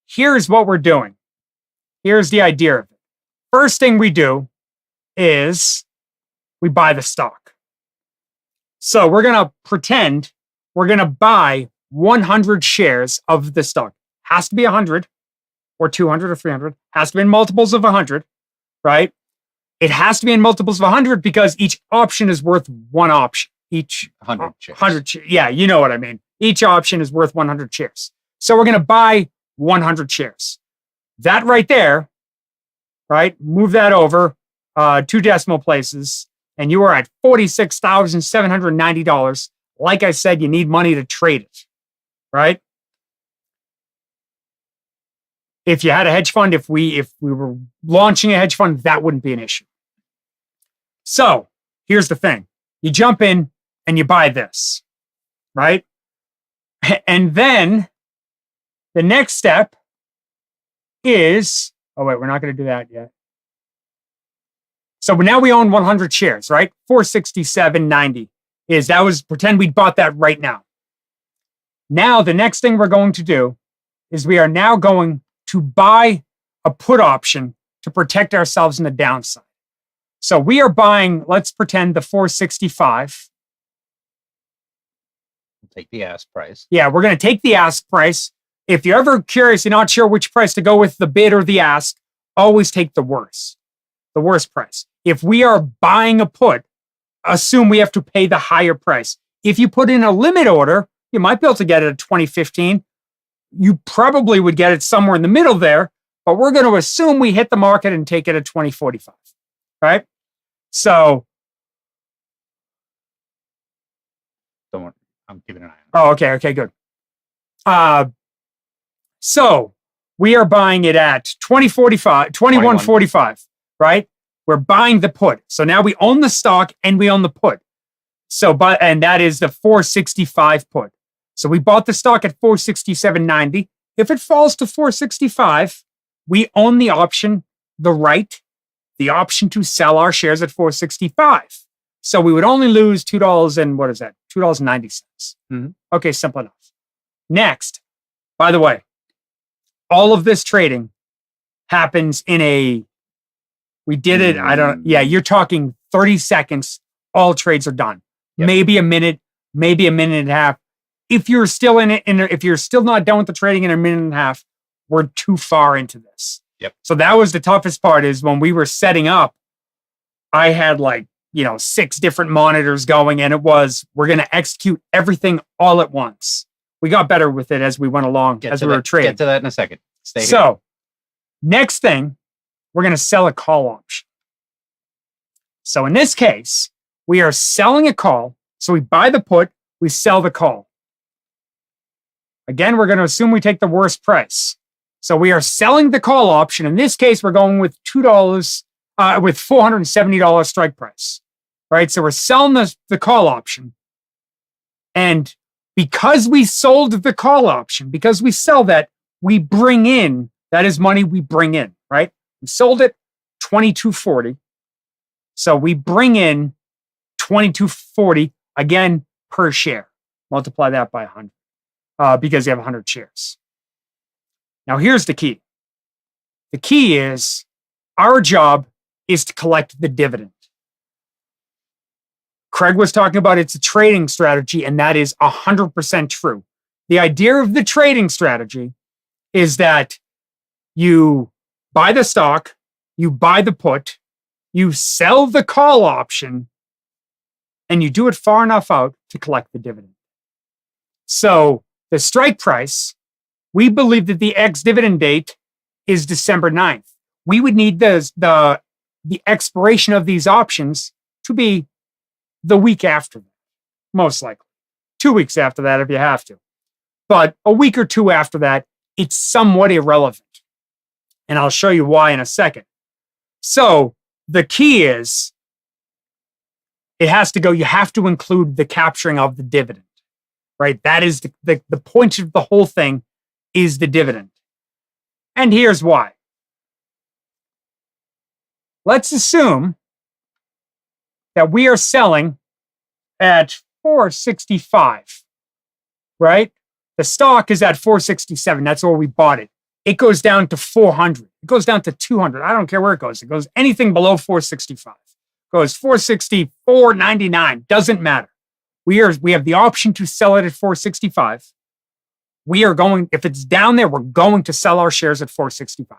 here's what we're doing. Here's the idea of it. First thing we do is we buy the stock. So we're going to pretend we're going to buy 100 shares of the stock. Has to be 100 or 200 or 300. Has to be in multiples of 100, right? It has to be in multiples of 100 because each option is worth one option. Each 100 shares. 100 yeah, you know what I mean. Each option is worth 100 shares. So we're going to buy 100 shares. That right there, right? Move that over 2 decimal places, and you are at $46,790. Like I said, you need money to trade it, right? If you had a hedge fund, if we were launching a hedge fund, that wouldn't be an issue. So here's the thing. You jump in and you buy this, right? And then the next step is, oh wait, we're not going to do that yet. So now we own 100 shares, right? $467.90 pretend we bought that right now. Now, the next thing we're going to do is we are now going to buy a put option to protect ourselves in the downside. So we are buying, let's pretend the 465. We'll take the ask price. Yeah, we're going to take the ask price. If you're ever curious, you're not sure which price to go with, the bid or the ask, always take the worst price. If we are buying a put, assume we have to pay the higher price. If you put in a limit order, you might be able to get it at 2015. You probably would get it somewhere in the middle there, but we're going to assume we hit the market and take it at 2045, right? So. Don't worry, I'm keeping an eye on it. Oh, okay, good. So we are buying it at 2145, right? We're buying the put. So now we own the stock and we own the put. And that is the 465 put. So we bought the stock at 467.90. If it falls to 465, we own the option to sell our shares at 465. So we would only lose $2 and what is that? $2.90. Mm-hmm. Okay, simple enough. Next, by the way, all of this trading happens we did it. You're talking 30 seconds. All trades are done. Yep. Maybe a minute and a half. If you're still in it, if you're still not done with the trading in a minute and a half, we're too far into this. Yep. So that was the toughest part, is when we were setting up, I had 6 different monitors going, and we're going to execute everything all at once. We got better with it as we went along, we were trading. Get to that in a second. Stay here. So next thing, we're going to sell a call option. So in this case, we are selling a call. So we buy the put, we sell the call. Again, we're going to assume we take the worst price. So we are selling the call option. In this case, we're going with $2, with $470 strike price, right? So we're selling the call option. And because we sold the call option, because we sell that, we bring in, that is money we bring in, right? We sold it $22.40. So we bring in $22.40 again per share. Multiply that by 100 because you have 100 shares. Now here's the key. The key is our job is to collect the dividend. Craig was talking about it's a trading strategy, and that is 100% true. The idea of the trading strategy is that you buy the stock, you buy the put, you sell the call option, and you do it far enough out to collect the dividend. So the strike price, we believe that the ex-dividend date is December 9th. We would need the expiration of these options to be the week after that, most likely. 2 weeks after that if you have to. But a week or two after that, it's somewhat irrelevant. And I'll show you why in a second. So the key is, you have to include the capturing of the dividend, right? That is the point of the whole thing, is the dividend. And here's why. Let's assume that we are selling at 465, right? The stock is at 467. That's where we bought it. It goes down to 400. It goes down to 200. I don't care where it goes. It goes anything below 465. It goes 464.99. Doesn't matter. We have the option to sell it at 465. If it's down there, we're going to sell our shares at 465.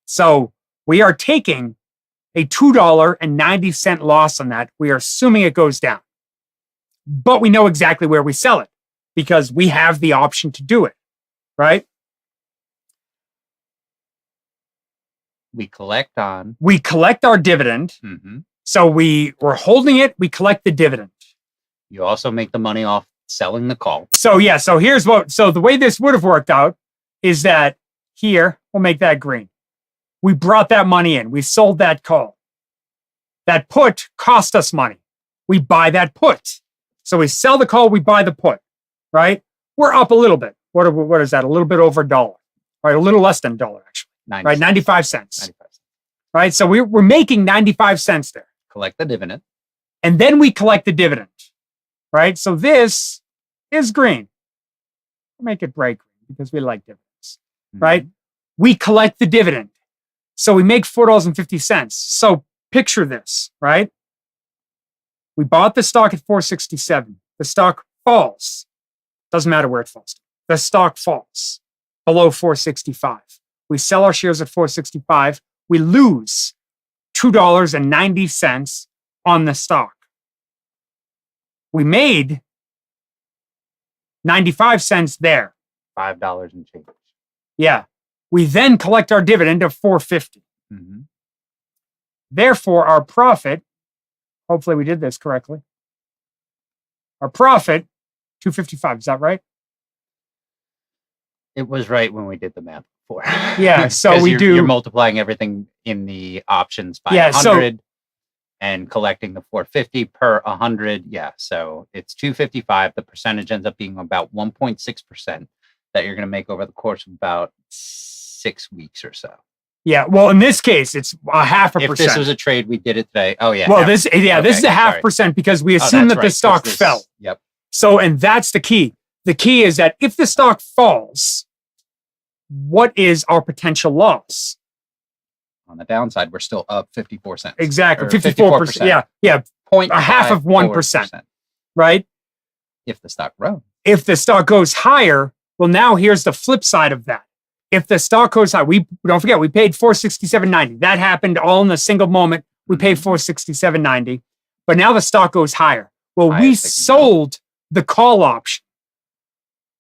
So we are taking a $2.90 loss on that. We are assuming it goes down. But we know exactly where we sell it because we have the option to do it, right? We collect our dividend. Mm-hmm. So we're holding it. We collect the dividend. You also make the money off selling the call. So the way this would have worked out is that here, we'll make that green. We brought that money in. We sold that call. That put cost us money. We buy that put. So we sell the call, we buy the put, right? We're up a little bit. What is that? A little bit over $1, right? A little less than $1, actually. 90 right? 95 cents. 95 cents. Right? So we're making 95 cents there. Collect the dividend. And then we collect the dividend, right? So this is green. We'll make it bright green because we like dividends, right? We collect the dividend. So we make $4.50. So picture this, right? We bought the stock at 467. The stock falls. Doesn't matter where it falls. The stock falls below 465. We sell our shares at 465. We lose $2.90 on the stock. We made 95 cents there. $5 and change. Yeah. We then collect our dividend of $4.50. Mm-hmm. Therefore, our profit, hopefully we did this correctly. Our profit, $2.55. Is that right? It was right when we did the math before. Yeah, so you're multiplying everything in the options by 100. and collecting the 450 per 100. Yeah, so it's 255. The percentage ends up being about 1.6% that you're going to make over the course of about 6 weeks or so. Yeah, well, in this case, it's a half a If percent. this was a trade, we did it today. Oh yeah. Well, this is a half percent because we assume that the stock fell. Yep. So, and that's the key. The key is that if the stock falls, what is our potential loss? On the downside, we're still up 54 cents. Exactly, 54%. Yeah, a half of 1%, right? If the stock grows. If the stock goes higher, well, now here's the flip side of that. If the stock goes high, we don't forget we paid $467.90. That happened all in a single moment. We paid $467.90, but now the stock goes higher. Well, we sold the call option.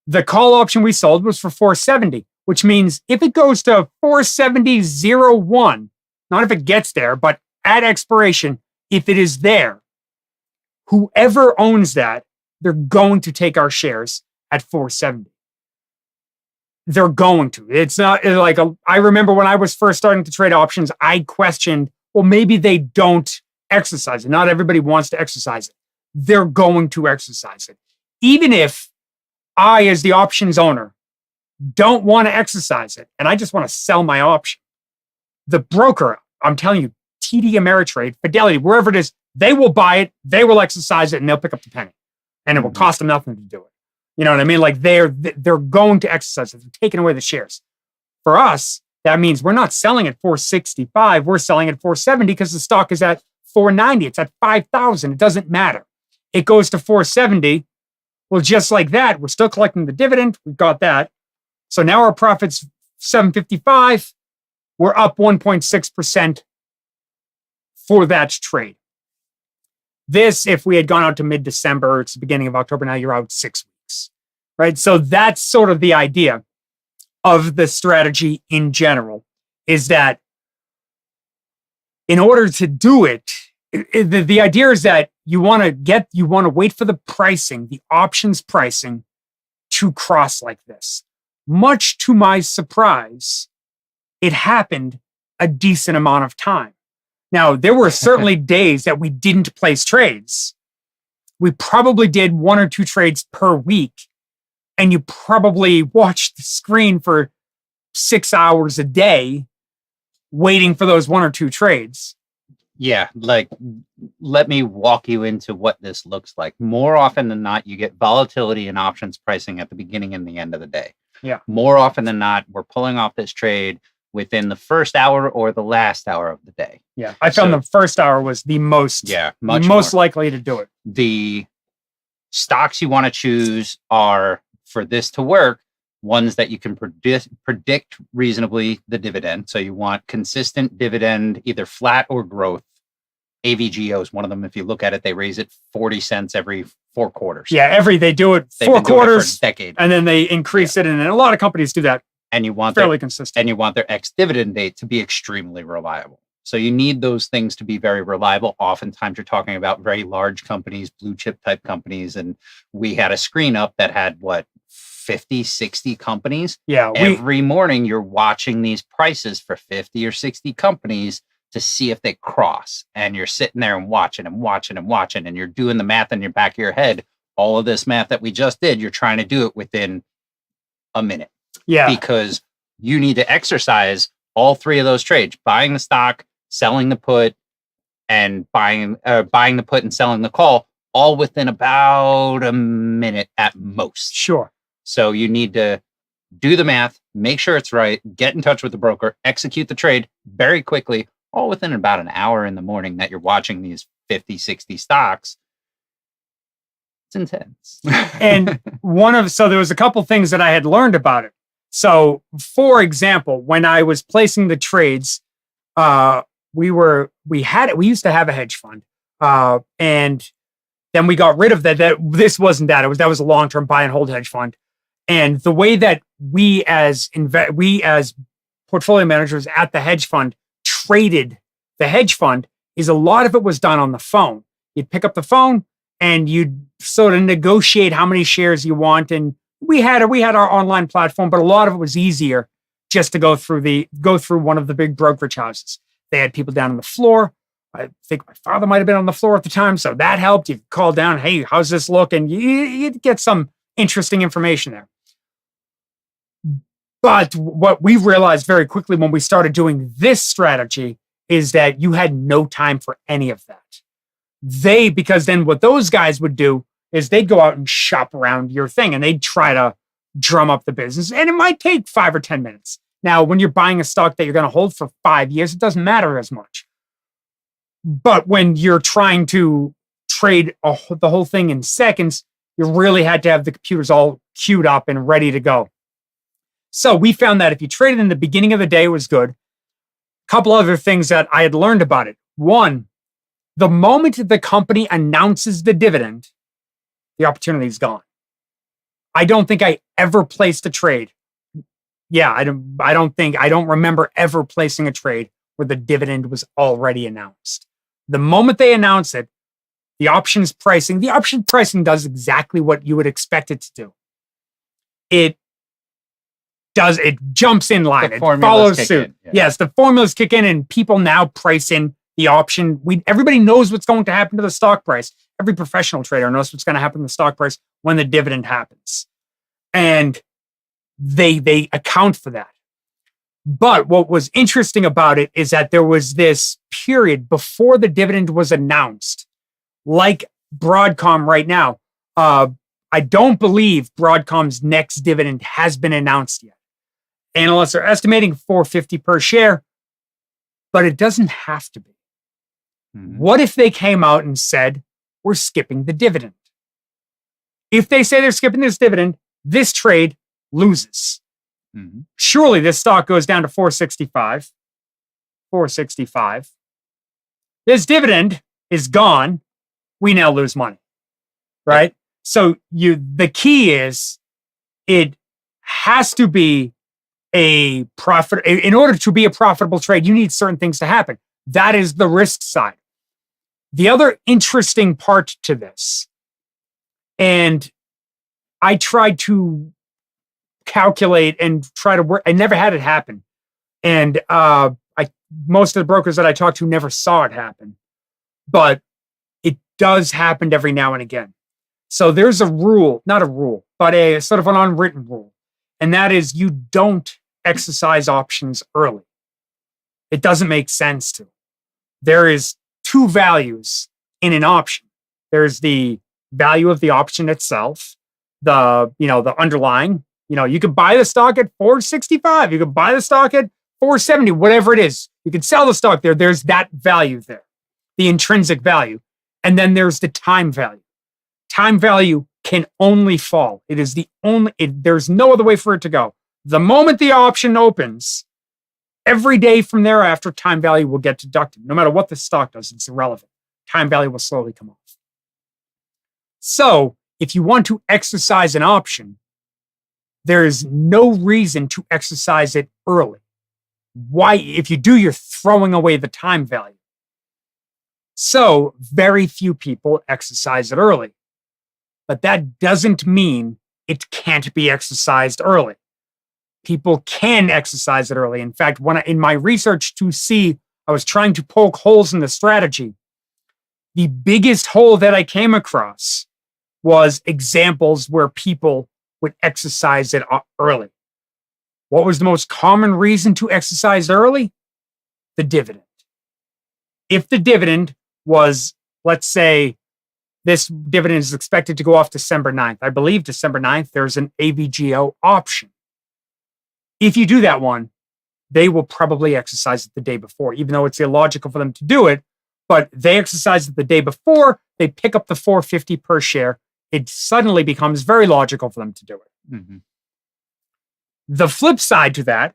The call option we sold was for $470, which means if it goes to $470.01, not if it gets there, but at expiration, if it is there, whoever owns that, they're going to take our shares at $470. They're going to. It's not like I remember when I was first starting to trade options, I questioned, well, maybe they don't exercise it. Not everybody wants to exercise it. They're going to exercise it. Even if I, as the options owner, don't want to exercise it and I just want to sell my option, the broker, I'm telling you, TD Ameritrade, Fidelity, wherever it is, they will buy it, they will exercise it, and they'll pick up the penny. And it will cost them nothing to do it. You know what I mean? Like they're going to exercise it. They're taking away the shares. For us, that means we're not selling at 465. We're selling at 470 because the stock is at 490. It's at 5,000. It doesn't matter. It goes to 470. Well, just like that, we're still collecting the dividend. We've got that. So now our profit's 755. We're up 1.6% for that trade. This, if we had gone out to mid-December, it's the beginning of October, now you're out 6 weeks, right? So that's sort of the idea of the strategy in general, is that in order to do it, the idea is that you want to wait for the pricing, the options pricing to cross like this. Much to my surprise, it happened a decent amount of time. Now, there were certainly days that we didn't place trades. We probably did 1 or 2 trades per week, and you probably watched the screen for 6 hours a day waiting for those 1 or 2 trades. Yeah, like let me walk you into what this looks like. More often than not, you get volatility in options pricing at the beginning and the end of the day. Yeah. More often than not, we're pulling off this trade within the first hour or the last hour of the day. Yeah, I found the first hour was the most likely to do it. The stocks you want to choose are, for this to work, ones that you can predict reasonably the dividend. So you want consistent dividend, either flat or growth. AVGO is one of them. If you look at it, they raise it 40 cents every 4 quarters. Yeah, they do it They've 4 quarters, for a decade. And then they increase it. And a lot of companies do that. And you want fairly consistent. And you want their ex-dividend date to be extremely reliable. So you need those things to be very reliable. Oftentimes you're talking about very large companies, blue chip type companies. And we had a screen up that had 50, 60 companies. Yeah. Every morning you're watching these prices for 50 or 60 companies to see if they cross. And you're sitting there and watching and watching and watching. And you're doing the math in your back of your head. All of this math that we just did, you're trying to do it within a minute. Yeah. Because you need to exercise all 3 of those trades: buying the stock, selling the put, and buying the put and selling the call, all within about a minute at most. Sure. So you need to do the math, make sure it's right, get in touch with the broker, execute the trade very quickly, all within about an hour in the morning that you're watching these 50, 60 stocks. It's intense. And so there was a couple things that I had learned about it. So, for example, when I was placing the trades, we used to have a hedge fund, and then we got rid of that. This wasn't that. That was a long-term buy and hold hedge fund. And the way that we as portfolio managers at the hedge fund traded the hedge fund is a lot of it was done on the phone. You'd pick up the phone and you'd sort of negotiate how many shares you want. And we had our online platform, but a lot of it was easier just to go through one of the big brokerage houses. They had people down on the floor. I think my father might have been on the floor at the time, so that helped. You call down, hey, how's this look? And you get some interesting information there. But what we realized very quickly when we started doing this strategy is that you had no time for any of that. Because then what those guys would do is they'd go out and shop around your thing and they'd try to drum up the business. And it might take 5 or 10 minutes. Now, when you're buying a stock that you're going to hold for 5 years, it doesn't matter as much. But when you're trying to trade the whole thing in seconds, you really had to have the computers all queued up and ready to go. So we found that if you traded in the beginning of the day, it was good. A couple other things that I had learned about it. One, the moment the company announces the dividend, the opportunity is gone. I don't think I ever placed a trade. Yeah, I don't remember ever placing a trade where the dividend was already announced. The moment they announce it, the option pricing does exactly what you would expect it to do. It jumps in line. It follows suit. Yeah. Yes, the formulas kick in and people now price in the option. Everybody knows what's going to happen to the stock price. Every professional trader knows what's going to happen to the stock price when the dividend happens. And they account for that. But what was interesting about it is that there was this period before the dividend was announced, like Broadcom right now. I don't believe Broadcom's next dividend has been announced yet. Analysts are estimating $4.50 per share, but it doesn't have to be. Mm-hmm. What if they came out and said, we're skipping the dividend? If they say they're skipping this dividend, this trade loses. Mm-hmm. Surely this stock goes down to $4.65. $4.65. This dividend is gone. We now lose money, right? Yeah. So the key is it has to be a profit. In order to be a profitable trade, you need certain things to happen. That is the risk side. The other interesting part to this, and I tried to calculate and try to work. I never had it happen. And most of the brokers that I talked to never saw it happen. But it does happen every now and again. So there's a rule, not a rule, but a sort of an unwritten rule. And that is you don't exercise options early. It doesn't make sense to. There is two values in an option. There's the value of the option itself, the underlying. You could buy the stock at $4.65. You could buy the stock at $4.70, whatever it is. You could sell the stock there. There's that value there, the intrinsic value. And then there's the time value. Time value can only fall. It is there's no other way for it to go. The moment the option opens, every day from thereafter, time value will get deducted. No matter what the stock does, it's irrelevant. Time value will slowly come off. So if you want to exercise an option, there is no reason to exercise it early. Why? If you do, you're throwing away the time value. So very few people exercise it early. But that doesn't mean it can't be exercised early. People can exercise it early. In fact, in my research I was trying to poke holes in the strategy. The biggest hole that I came across was examples where people would exercise it early. What was the most common reason to exercise early? The dividend. If the dividend was, let's say, this dividend is expected to go off December 9th. I believe December 9th, there's an AVGO option. If you do that one, they will probably exercise it the day before, even though it's illogical for them to do it. But they exercise it the day before, they pick up the $4.50 per share. It suddenly becomes very logical for them to do it. Mm-hmm. The flip side to that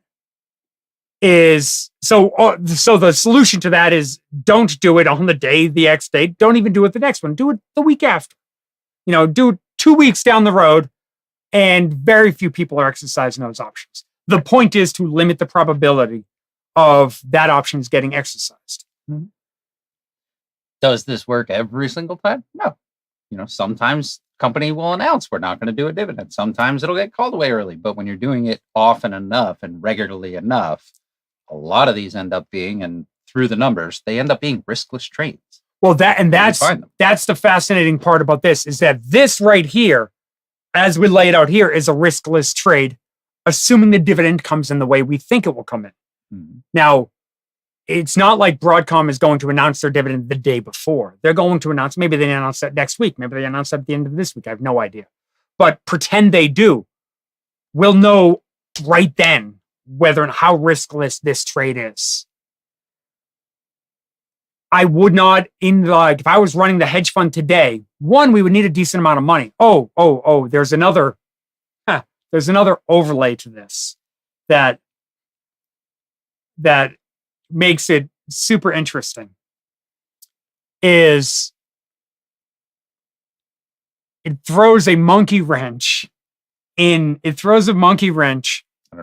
is, so the solution to that is don't do it on the X date. Don't even do it the next one. Do it the week after. Do it 2 weeks down the road, and very few people are exercising those options. The point is to limit the probability of that options getting exercised. Mm-hmm. Does this work every single time? No. Sometimes company will announce we're not going to do a dividend. Sometimes it'll get called away early. But when you're doing it often enough and regularly enough, a lot of these end up being, and through the numbers, they end up being riskless trades. Well, that's find them. that's the fascinating part about this, is that this right here, as we lay it out here, is a riskless trade, assuming the dividend comes in the way we think it will come in. Mhm. Now, it's not like Broadcom is going to announce their dividend the day before. They're going to announce, maybe they announce that next week. Maybe they announce that at the end of this week. I have no idea. But pretend they do. We'll know right then whether and how riskless this trade is. I would not, if I was running the hedge fund today, one, we would need a decent amount of money. There's another overlay to this that makes it super interesting. Is it throws a monkey wrench in, I don't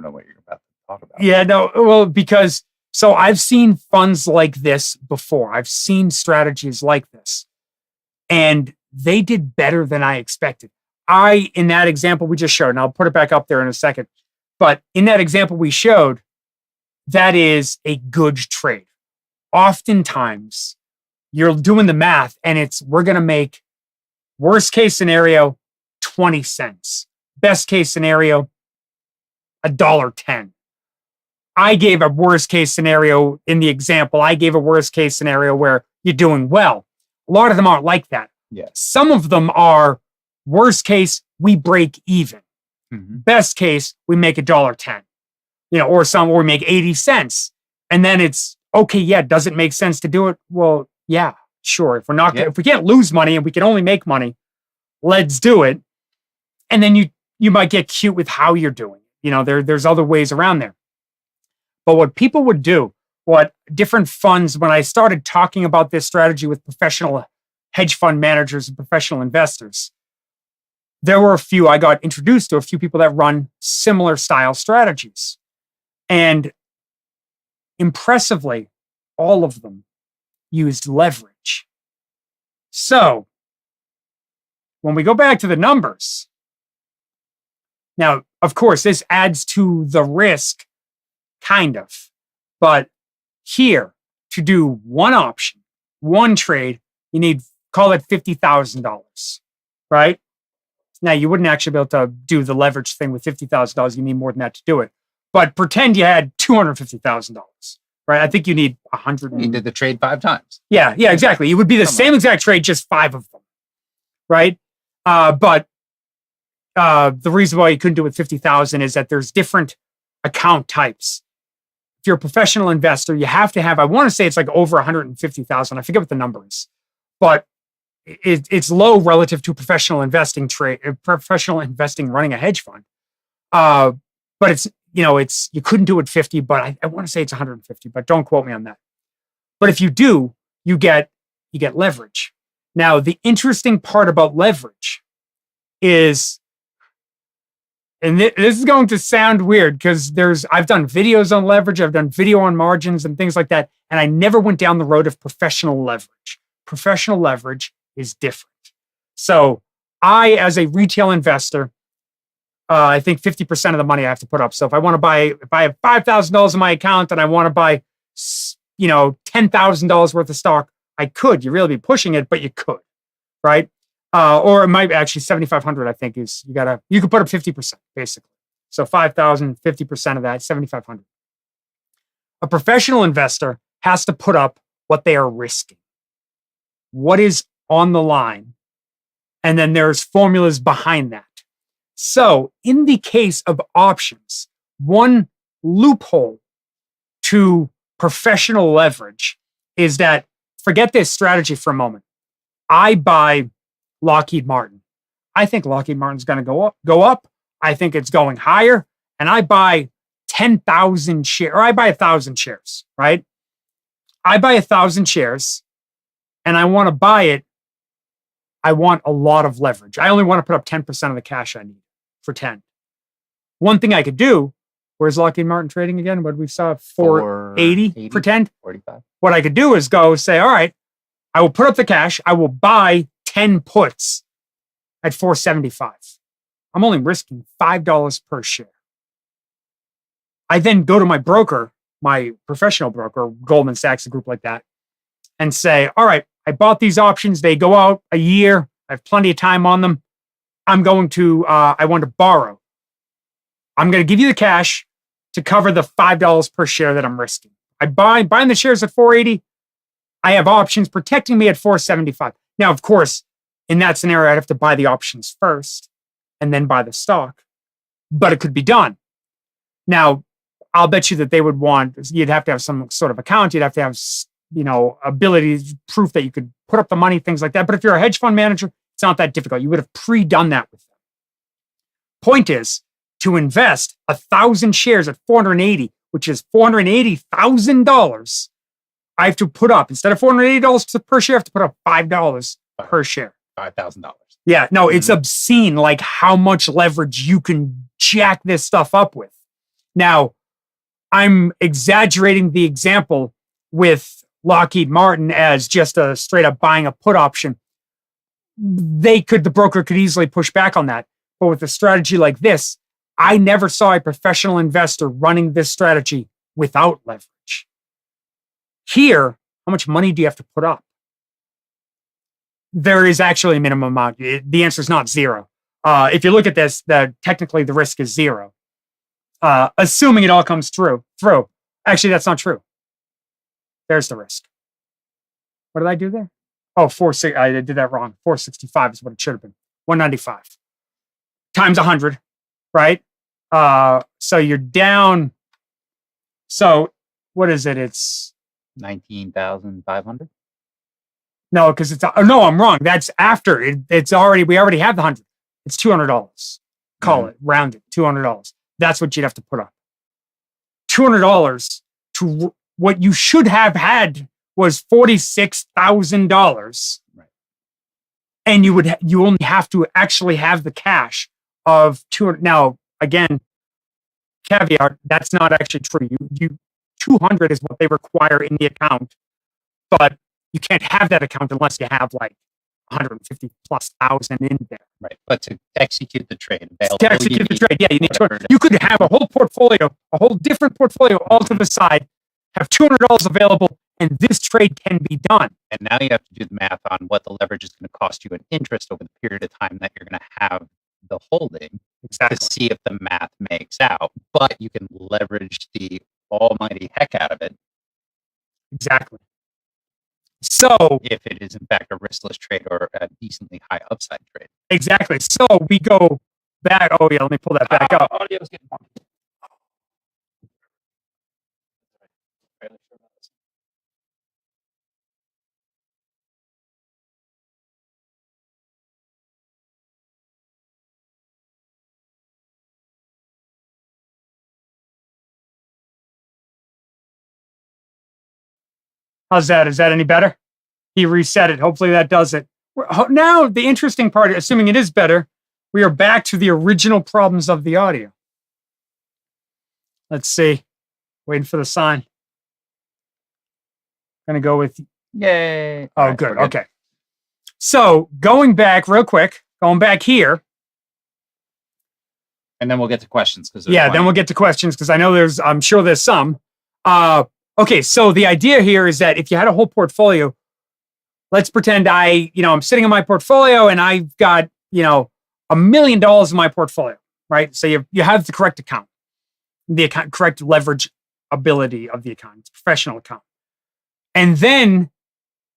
know what you're about to talk about. Yeah, no, well, because so I've seen funds like this before. I've seen strategies like this, and they did better than I expected. In that example we just showed, and I'll put it back up there in a second, but in that example we showed, that is a good trade. Oftentimes, you're doing the math, and we're going to make, worst case scenario, 20 cents. Best case scenario, $1.10. I gave a worst case scenario in the example. I gave a worst case scenario where you're doing well. A lot of them aren't like that. Yeah. Some of them are worst case, we break even. Mhm. Best case, we make $1.10. Or we make 80 cents. And then it's okay, yeah, does it make sense to do it? Well, yeah, sure. If we can't lose money and we can only make money, let's do it. And then you might get cute with how you're doing. There's other ways around there. But what people would do, what different funds, when I started talking about this strategy with professional hedge fund managers and professional investors, there were I got introduced to a few people that run similar style strategies. And impressively, all of them used leverage. So when we go back to the numbers, now, of course, this adds to the risk, kind of. But here, to do one option, one trade, you need, call it $50,000, right? Now, you wouldn't actually be able to do the leverage thing with $50,000. You need more than that to do it. But pretend you had $250,000, right? I think you need 100. You did the trade 5 times. Yeah, exactly. It would be the same exact trade, just 5 of them, right? But the reason why you couldn't do it with 50,000 is that there's different account types. If you're a professional investor, you have to have, I want to say it's like over 150,000. I forget what the number is, but it's low relative to professional investing running a hedge fund. But it's, you couldn't do it 50, but I want to say it's 150, but don't quote me on that. But if you do, you get leverage. Now, the interesting part about leverage is, and this is going to sound weird because I've done videos on leverage, I've done video on margins and things like that, and I never went down the road of professional leverage. Professional leverage is different. So I, as a retail investor, I think 50% of the money I have to put up. So if I have $5,000 in my account and I want to buy, $10,000 worth of stock, I could. You really be pushing it, but you could, right? Or it might actually 7,500. I think is you could put up 50% basically. So 5,000, 50% of that, 7,500. A professional investor has to put up what they are risking, what is on the line, and then there's formulas behind that. So in the case of options, one loophole to professional leverage is that, forget this strategy for a moment. I buy Lockheed Martin. I think Lockheed Martin's going to go up. I think it's going higher. And I buy 10,000 shares, or I buy 1,000 shares, right? I buy 1,000 shares and I want to buy it. I want a lot of leverage. I only want to put up 10% of the cash I need for 10. One thing I could do, where's Lockheed Martin trading again? What we saw, 480 for 10? 45. What I could do is go say, all right, I will put up the cash. I will buy 10 puts at 475. I'm only risking $5 per share. I then go to my broker, my professional broker, Goldman Sachs, a group like that, and say, all right, I bought these options. They go out a year. I have plenty of time on them. I want to borrow. I'm going to give you the cash to cover the $5 per share that I'm risking. Buying the shares at 480. I have options protecting me at 475. Now, of course, in that scenario, I'd have to buy the options first and then buy the stock, but it could be done. Now, I'll bet you that you'd have to have some sort of account. You'd have to have, ability, proof that you could put up the money, things like that. But if you're a hedge fund manager, it's not that difficult. You would have pre-done that with them. Point is to invest 1,000 shares at 480, which is $480,000. I have to put up, instead of $480 per share, I have to put up $5 per share. $5,000. Yeah, no, it's obscene, like how much leverage you can jack this stuff up with. Now, I'm exaggerating the example with Lockheed Martin as just a straight up buying a put option. The broker could easily push back on that. But with a strategy like this, I never saw a professional investor running this strategy without leverage. Here, how much money do you have to put up? There is actually a minimum amount. The answer is not zero. If you look at this, technically the risk is zero. Assuming it all comes through. Actually, that's not true. There's the risk. What did I do there? Oh, I did that wrong. 465 is what it should have been. 195 times 100, right? So you're down. So what is it? It's 19,500. No, because no, I'm wrong. That's after we already have the 100. It's $200. Call it rounded $200. That's what you'd have to put up. $200 to what you should have had was $46,000. Right. And you only have to actually have the cash of 200. Now, again, caveat, that's not actually true. You 200 is what they require in the account, but you can't have that account unless you have like 150 plus thousand in there. Right. But to execute the trade, you need to. You could have a whole portfolio, a whole different portfolio all to the side, have $200 available, and this trade can be done. And now you have to do the math on what the leverage is going to cost you in interest over the period of time that you're going to have the holding to see if the math makes out. But you can leverage the almighty heck out of it. Exactly. So if it is in fact a riskless trade or a decently high upside trade. Exactly. So we go back. Oh yeah, let me pull that back up. Audio's getting funky. How's that? Is that any better? He reset it. Hopefully that does it. Now, the interesting part, assuming it is better, we are back to the original problems of the audio. Let's see. Waiting for the sign. Gonna go with yay. Oh, right, good. Okay. So going back real quick, going back here. And then we'll get to questions. Then we'll get to questions because I'm sure there's some. Okay, so the idea here is that if you had a whole portfolio, let's pretend I'm sitting in my portfolio and I've got, $1 million in my portfolio, right? So you have the correct account, correct leverage ability of the account, it's a professional account. And then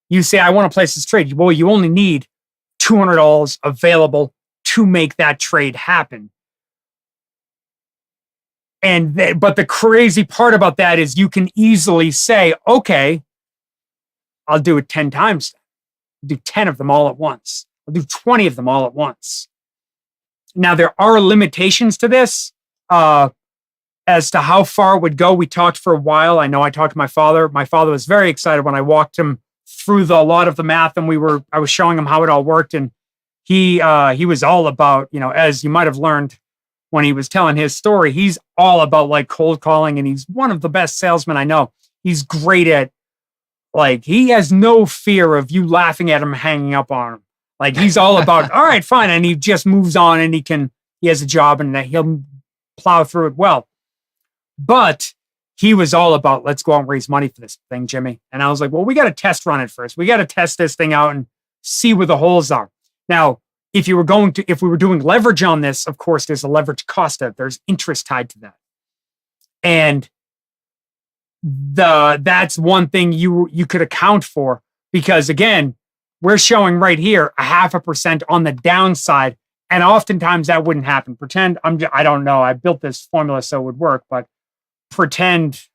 you say, I want to place this trade. Well, you only need $200 available to make that trade happen. But the crazy part about that is you can easily say, okay, I'll do it 10 times. I'll do 10 of them all at once. I'll do 20 of them all at once. Now, there are limitations to this as to how far it would go. We talked for a while. I know I talked to my father. My father was very excited when I walked him through a lot of the math, and I was showing him how it all worked. And he was all about, as you might have learned when he was telling his story, he's all about like cold calling, and he's one of the best salesmen I know. He's great at, he has no fear of you laughing at him, hanging up on him. Like he's all about, all right, fine. And he just moves on and he has a job and he'll plow through it well. But he was all about, let's go out and raise money for this thing, Jimmy. And I was like, well, we got to test run it first. We got to test this thing out and see where the holes are. Now, if we were doing leverage on this, of course, there's a leverage cost of, there's interest tied to that. And that's one thing you could account for, because again, we're showing right here 0.5% on the downside. And oftentimes that wouldn't happen. Pretend I don't know. I built this formula so it would work, but pretend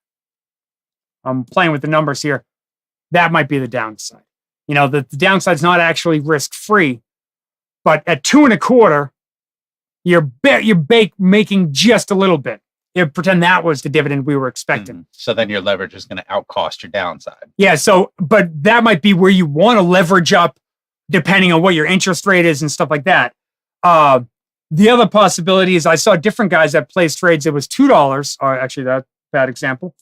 I'm playing with the numbers here. That might be the downside. The downside's not actually risk-free, but at 2.25, you're making just a little bit. Pretend that was the dividend we were expecting. So then your leverage is going to outcost your downside. Yeah. But that might be where you want to leverage up, depending on what your interest rate is and stuff like that. The other possibility is I saw different guys that placed trades. It was $2, or actually that's a bad example,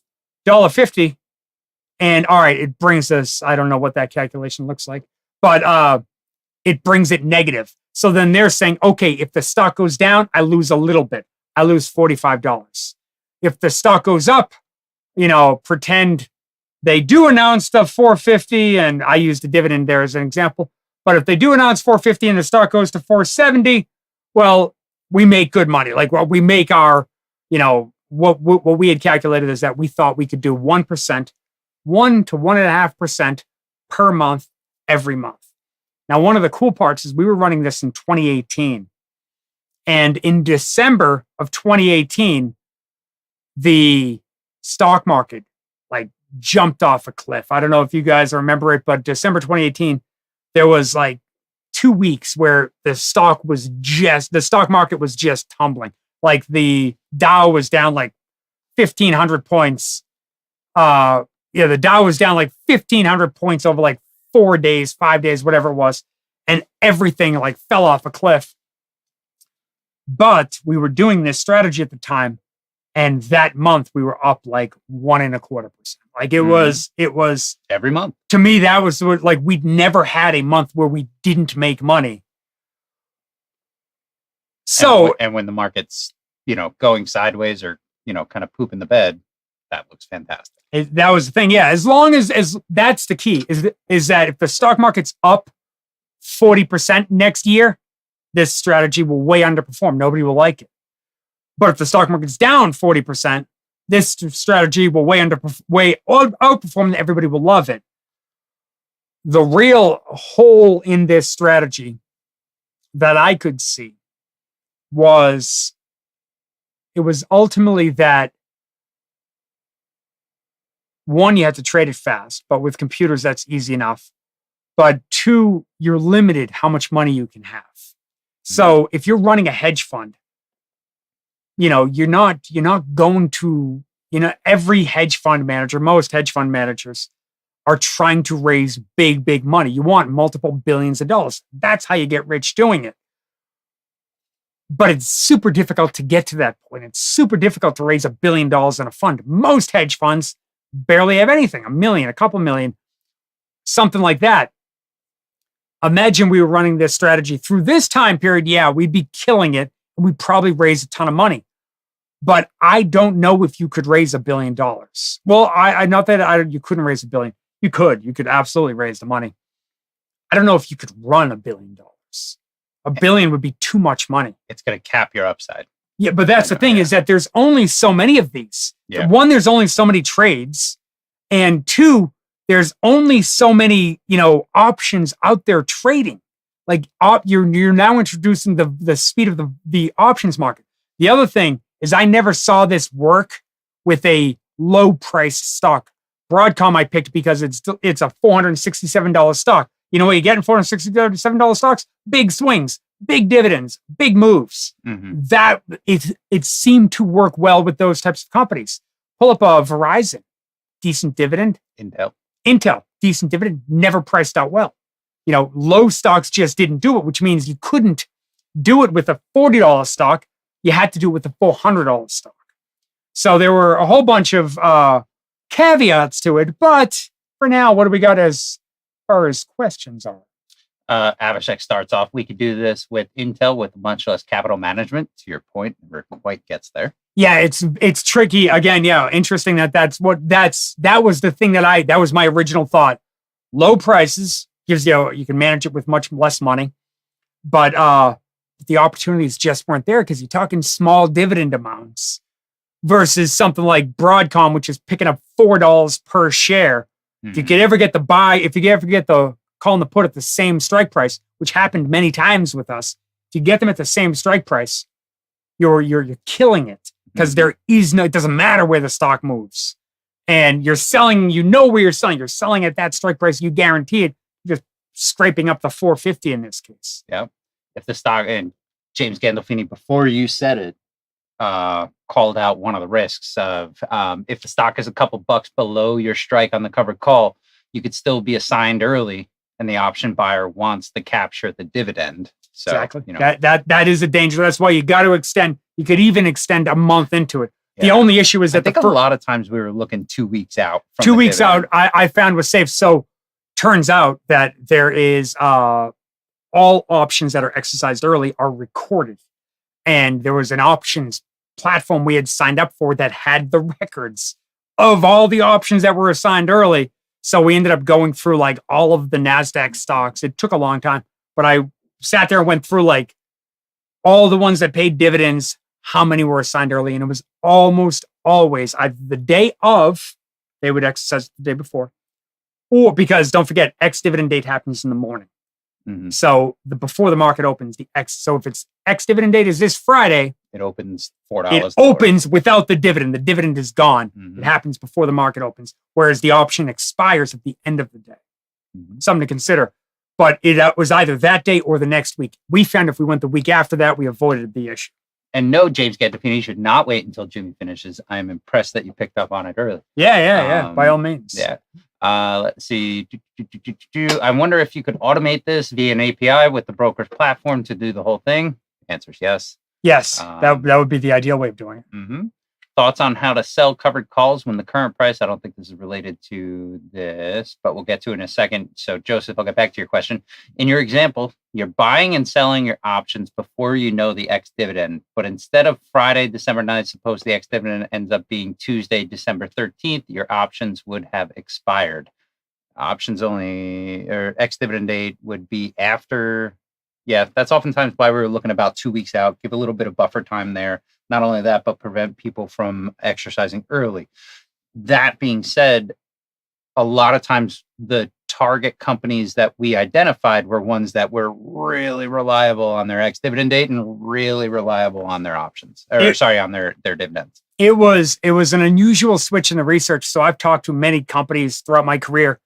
$1.50. And all right, it brings us, I don't know what that calculation looks like, but it brings it negative. So then they're saying, okay, if the stock goes down, I lose a little bit. I lose $45. If the stock goes up, pretend they do announce the 450, and I use the dividend there as an example. But if they do announce 450 and the stock goes to 470, well, we make good money. Like, well, we make our, what we had calculated is that we thought we could do 1%, 1 to 1.5% per month, every month. Now, one of the cool parts is we were running this in 2018. And in December of 2018, the stock market jumped off a cliff. I don't know if you guys remember it, but December 2018, there was 2 weeks where the stock market was just tumbling. Like the Dow was down 1,500 points. The Dow was down 1,500 points over 4 days, 5 days, whatever it was. And everything fell off a cliff. But we were doing this strategy at the time. And that month we were up 1.25%. It was every month. To me, that was we'd never had a month where we didn't make money. So, and when the market's, going sideways or, kind of pooping the bed, that looks fantastic. That was the thing. Yeah. As long as that's the key is that if the stock market's up 40% next year, this strategy will way underperform. Nobody will like it. But if the stock market's down 40%, this strategy will way outperform, and everybody will love it. The real hole in this strategy that I could see was ultimately that, one, you have to trade it fast, but with computers, that's easy enough. But two, you're limited how much money you can have. So if you're running a hedge fund, you're not going to, every hedge fund manager, most hedge fund managers are trying to raise big money. You want multiple billions of dollars. That's how you get rich doing it. But it's super difficult to get to that point. It's super difficult to raise $1 billion in a fund. Most hedge funds barely have anything, $1 million, a couple million, something like that. Imagine we were running this strategy through this time period. Yeah, we'd be killing it. And we'd probably raise a ton of money. But I don't know if you could raise $1 billion. Well, you couldn't raise $1 billion. You could absolutely raise the money. I don't know if you could run $1 billion. $1 billion would be too much money. It's going to cap your upside. Yeah, but that's the thing is that there's only so many of these. Yeah. One, there's only so many trades. And two, there's only so many, options out there trading. You're now introducing the speed of the options market. The other thing is I never saw this work with a low priced stock. Broadcom I picked because it's a $467 stock. You know what you get in $467 stocks? Big swings, big dividends, big moves. Mm-hmm. That it seemed to work well with those types of companies. Pull up a Verizon, decent dividend. Intel, decent dividend, never priced out well. Low stocks just didn't do it, which means you couldn't do it with a $40 stock. You had to do it with a $400 stock. So there were a whole bunch of caveats to it. But for now, what do we got as far as questions are? Avishek starts off, we could do this with Intel with much less capital management. To your point, never quite gets there. Yeah, it's tricky. Again, yeah, interesting that was the thing that was my original thought. Low prices gives you can manage it with much less money, but the opportunities just weren't there because you're talking small dividend amounts versus something like Broadcom, which is picking up $4 per share. If you could ever get the buy, if you could ever get the call and the put at the same strike price, which happened many times with us, if you get them at the same strike price, you're killing it because there is no. It doesn't matter where the stock moves, and you're selling. You know where you're selling. You're selling at that strike price. You guarantee it. You're just scraping up the 450 in this case. Yeah. If the stock, and James Gandolfini, before you said it, called out one of the risks of if the stock is a couple bucks below your strike on the covered call, you could still be assigned early, and the option buyer wants to capture the dividend. So, exactly. That is a danger. That's why you got to extend. You could even extend a month into it. Yeah. The only issue is that I think a lot of times we were looking 2 weeks out. From 2 weeks out, I found was safe. So turns out that there is all options that are exercised early are recorded. And there was an options platform we had signed up for that had the records of all the options that were assigned early. So we ended up going through like all of the NASDAQ stocks. It took a long time, but I sat there and went through like all the ones that paid dividends, how many were assigned early. And it was almost always either the day of, they would exercise the day before, or because don't forget, ex-dividend date happens in the morning. So before the market opens, so if it's ex-dividend date is this Friday, it opens $4. It opens without the dividend. The dividend is gone. It happens before the market opens, whereas the option expires at the end of the day. Something to consider. But it was either that day or the next week. We found if we went the week after that, we avoided the issue. And no, James Gandolfini should not wait until Jimmy finishes. I am impressed that you picked up on it early. Yeah. By all means. Yeah. Let's see. I wonder if you could automate this via an API with the broker's platform to do the whole thing. Answer's yes. Yes, that would be the ideal way of doing it. Thoughts on how to sell covered calls when the current price? I don't think this is related to this, but we'll get to it in a second. So, Joseph, I'll get back to your question. In your example, you're buying and selling your options before you know the ex-dividend. But instead of Friday, December 9th, suppose the ex-dividend ends up being Tuesday, December 13th, your options would have expired. Options only, or ex-dividend date would be after. Yeah, that's oftentimes why we're looking about 2 weeks out. Give a little bit of buffer time there. Not only that, but prevent people from exercising early. That being said, a lot of times the target companies that we identified were ones that were really reliable on their ex-dividend date and really reliable on their options. On their dividends. It was an unusual switch in the research. So I've talked to many companies throughout my career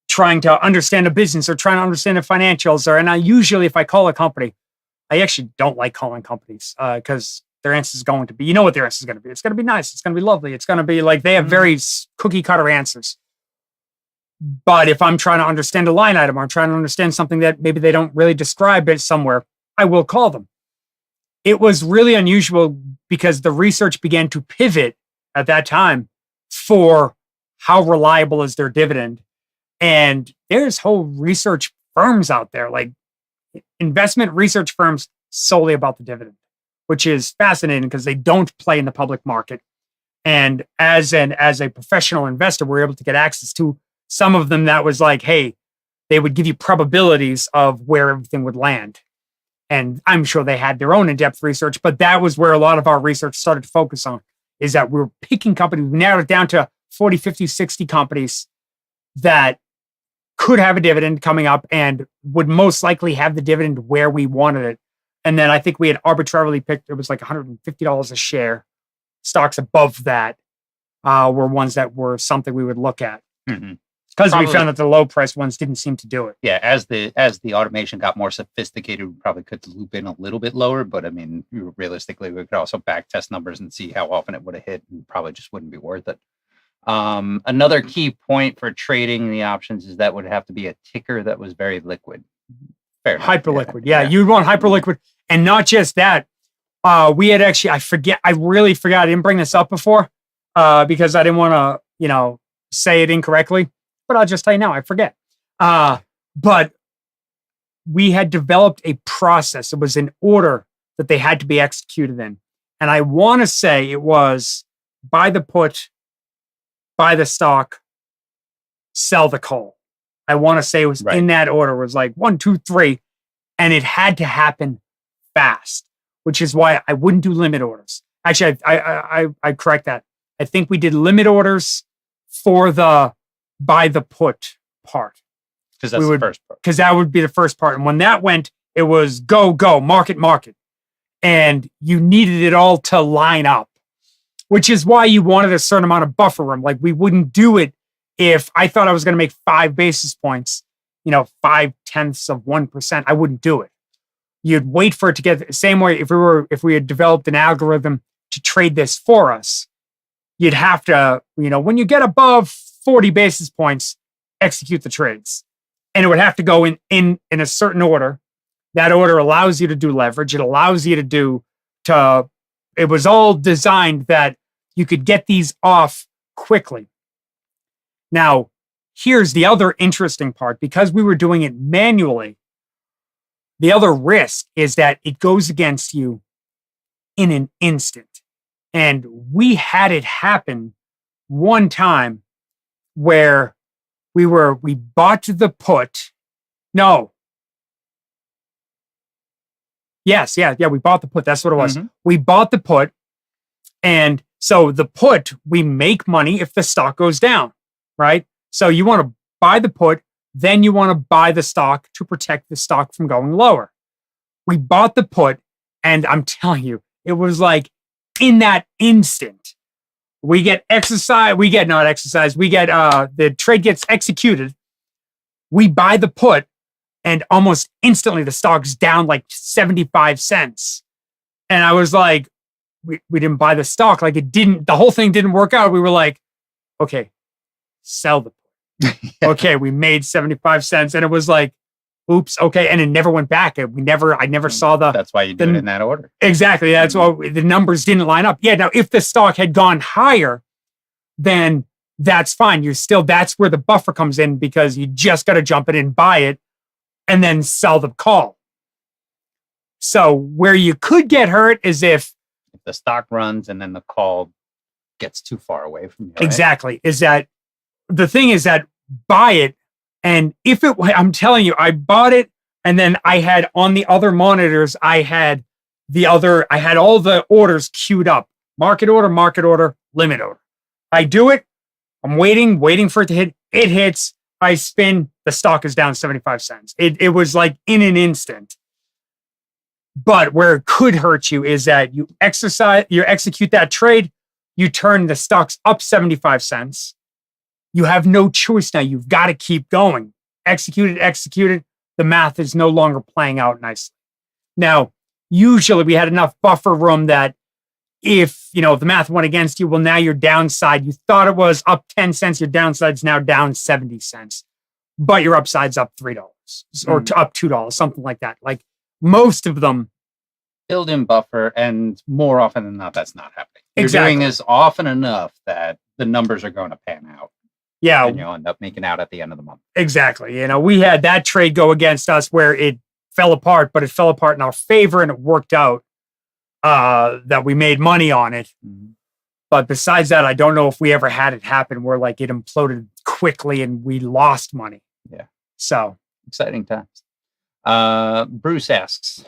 trying to understand a business or trying to understand the financials. And I usually, if I call a company, I actually don't like calling companies because their answer is going to be, what their answer is going to be. It's going to be nice. It's going to be lovely. It's going to be like they have very cookie cutter answers. But if I'm trying to understand a line item or I'm trying to understand something that maybe they don't really describe it somewhere, I will call them. It was really unusual because the research began to pivot at that time for how reliable is their dividend. And there's whole research firms out there, like investment research firms solely about the dividend, which is fascinating because they don't play in the public market. And as a professional investor, we're able to get access to some of them that was like, hey, they would give you probabilities of where everything would land. And I'm sure they had their own in-depth research, but that was where a lot of our research started to focus on, is that we're picking companies. We narrowed it down to 40, 50, 60 companies that could have a dividend coming up and would most likely have the dividend where we wanted it. And then I think we had arbitrarily picked, it was like $150 a share. Stocks above that were ones that were something we would look at. Because we found that the low price ones didn't seem to do it. Yeah, as the automation got more sophisticated, we probably could loop in a little bit lower. But I mean, realistically, we could also back test numbers and see how often it would have hit, and probably just wouldn't be worth it. Another key point for trading the options is that would have to be a ticker that was very liquid. Fair enough. Hyperliquid. Yeah, you'd want hyperliquid. And not just that. We had actually, I really forgot. I didn't bring this up before because I didn't want to, say it incorrectly. But I'll just tell you now, I forget. But we had developed a process. It was an order that they had to be executed in. And I want to say it was buy the put, buy the stock, sell the call. I want to say it was Right. in that order. It was like 1, 2, 3. And it had to happen fast, which is why I wouldn't do limit orders. Actually, I correct that. I think we did limit orders for the buy the put part. Because that's the first part. Because that would be the first part. And when that went, it was go, market. And you needed it all to line up, which is why you wanted a certain amount of buffer room. Like we wouldn't do it if I thought I was going to make 5 basis points, 0.5%. I wouldn't do it. You'd wait for it to get the same way. If we had developed an algorithm to trade this for us, you'd have to, when you get above 40 basis points, execute the trades. And it would have to go in a certain order. That order allows you to do leverage. It allows you it was all designed that you could get these off quickly. Now, here's the other interesting part. Because we were doing it manually, the other risk is that it goes against you in an instant. And we had it happen one time where we bought the put. No. Yes, yeah, we bought the put. That's what it was. Mm-hmm. We bought the put. And so the put, we make money if the stock goes down, right? So you want to buy the put, then you want to buy the stock to protect the stock from going lower. We bought the put, and I'm telling you, it was like in that instant, we get the trade gets executed. We buy the put, and almost instantly the stock's down like 75 cents. And I was like, we didn't buy the stock. Like the whole thing didn't work out. We were like, okay, sell the put. Yeah. Okay, we made 75 cents. And it was like, oops, okay. And it never went back. I never saw That's why you do it in that order. Exactly. That's why the numbers didn't line up. Yeah. Now, if the stock had gone higher, then that's fine. That's where the buffer comes in, because you just got to jump in and buy it and then sell the call. So where you could get hurt is if the stock runs and then the call gets too far away from you. Right? Exactly. Is that the thing is that buy it. And I'm telling you, I bought it, and then I had on the other monitors, I had all the orders queued up. Market order, limit order. I do it. I'm waiting for it to hit. It hits. I spin. The stock is down 75 cents. It was like in an instant. But where it could hurt you is that you execute that trade, you turn the stocks up 75 cents. You have no choice now. You've got to keep going. Execute it. The math is no longer playing out nicely. Now, usually we had enough buffer room that if the math went against you, well, now your downside, you thought it was up 10 cents, your downside's now down 70 cents, but your upside's up $3 or up $2, something like that. Like most of them build in buffer, and more often than not, that's not happening. You're Exactly. doing this often enough that the numbers are going to pan out. Yeah. And you'll end up making out at the end of the month. Exactly. We had that trade go against us where it fell apart, but it fell apart in our favor, and it worked out that we made money on it. Mm-hmm. But besides that, I don't know if we ever had it happen where like it imploded quickly and we lost money. Yeah. So exciting times. Bruce asks,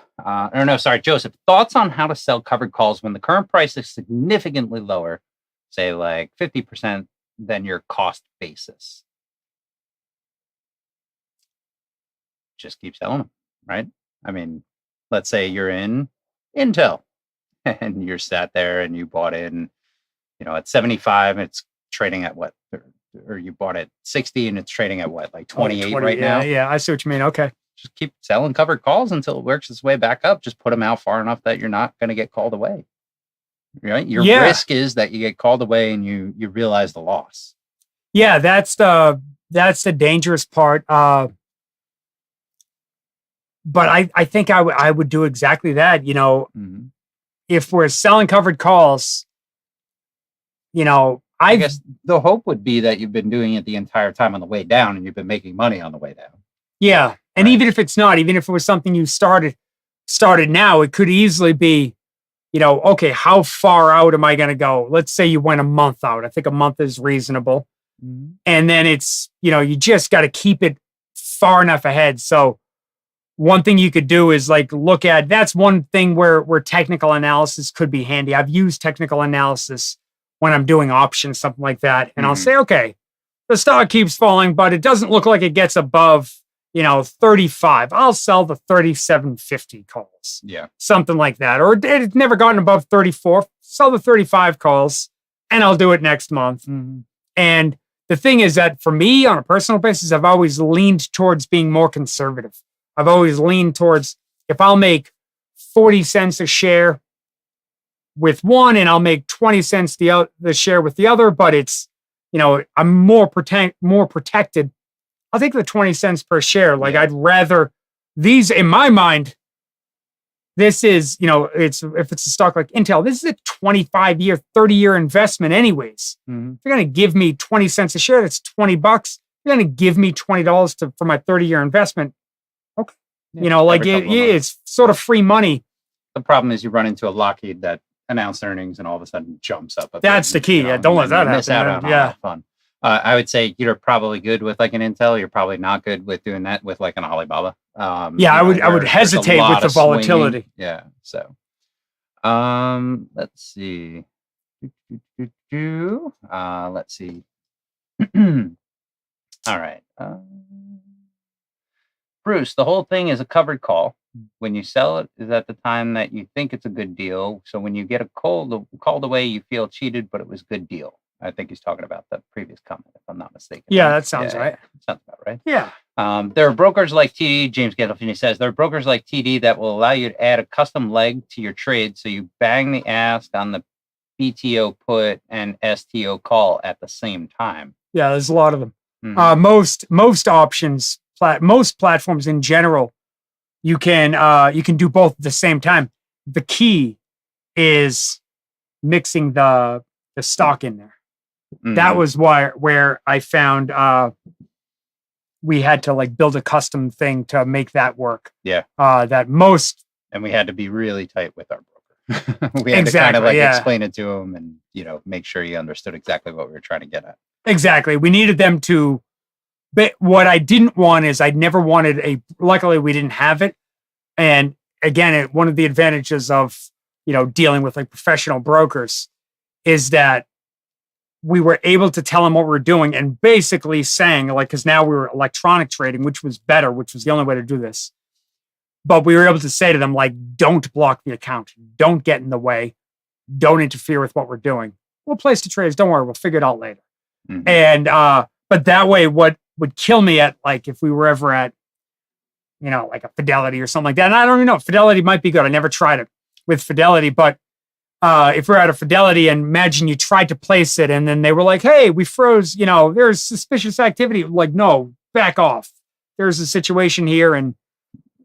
Joseph, thoughts on how to sell covered calls when the current price is significantly lower, say like 50% than your cost basis? Just keep selling them, right? I mean, let's say you're in Intel and you're sat there and you bought in, at 75, it's trading at what? Or you bought at 60 and it's trading at what, like 28 right now? Yeah, I see what you mean. Okay. Just keep selling covered calls until it works its way back up. Just put them out far enough that you're not going to get called away. Right? Your risk is that you get called away and you realize the loss. Yeah, that's the dangerous part. But I think I would do exactly that. Mm-hmm. If we're selling covered calls, I guess the hope would be that you've been doing it the entire time on the way down and you've been making money on the way down. Yeah. And even if it's not, even if it was something you started now, it could easily be okay, how far out am I going to go? Let's say you went a month out. I think a month is reasonable. Mhm. And then it's, you just got to keep it far enough ahead. So one thing you could do is like look at, that's one thing where technical analysis could be handy. I've used technical analysis when I'm doing options, something like that. And I'll Mhm. say, okay, the stock keeps falling, but it doesn't look like it gets above, 35. I'll sell the 37.50 calls, Yeah. something like that. Or it's never gotten above 34. Sell the 35 calls and I'll do it next month. Mhm. And the thing is that for me, on a personal basis, I've always leaned towards being more conservative. I've always leaned towards, if I'll make 40 cents a share with one and I'll make 20 cents the share with the other, but it's, I'm more protected. I'll take the 20 cents per share. Like Yeah. I'd rather these, in my mind, this is, it's, if it's a stock like Intel, this is a 25-year, 30-year investment anyways. Mhm. If you're going to give me 20 cents a share, that's $20. You're going to give me $20 for my 30-year investment. Okay. Yeah, Like every couple of months. it's sort of free money. The problem is you run into a Lockheed that announced earnings and all of a sudden jumps up. A That's bit, the key. Yeah, don't let and that you miss happen. out on all Yeah. that fun. I would say you're probably good with like an Intel. You're probably not good with doing that with like an Alibaba. Yeah, I would where there's a hesitate lot with the of swinging. volatility. Yeah. So, let's see. Let's see. All right. Bruce, the whole thing is a covered call. When you sell it is at the time that you think it's a good deal. So when you get a called away, you feel cheated, but it was a good deal. I think he's talking about the previous comment, if I'm not mistaken. Yeah, right? that sounds right. Sounds about right. Yeah. There are brokers like TD, James Gandolfini says, there are brokers like TD that will allow you to add a custom leg to your trade. So you bang the ask on the BTO put and STO call at the same time. Yeah, there's a lot of them. Mhm. Most options, most platforms in general, you can do both at the same time. The key is mixing the stock in there. That Mhm. was where I found we had to like build a custom thing to make that work. Yeah. That most And we had to be really tight with our broker. We had to kind Exactly, of like yeah. explain it to him and, make sure he understood exactly what we were trying to get at. exactly. We needed them to. But what I didn't want is I never wanted luckily we didn't have it. And again, one of the advantages of, dealing with like professional brokers is that we were able to tell them what we're doing and basically saying like, cause now we were electronic trading, which was better, which was the only way to do this. But we were able to say to them, like, don't block the account. Don't get in the way. Don't interfere with what we're doing. We'll place the trades. Don't worry. We'll figure it out later. Mhm. And, but that way, what would kill me at like, if we were ever at, like a Fidelity or something like that. And I don't even know. Fidelity might be good. I never tried it with Fidelity, but if we're at a Fidelity and imagine you tried to place it and then they were like, hey, we froze, there's suspicious activity. Like, no, back off. There's a situation here and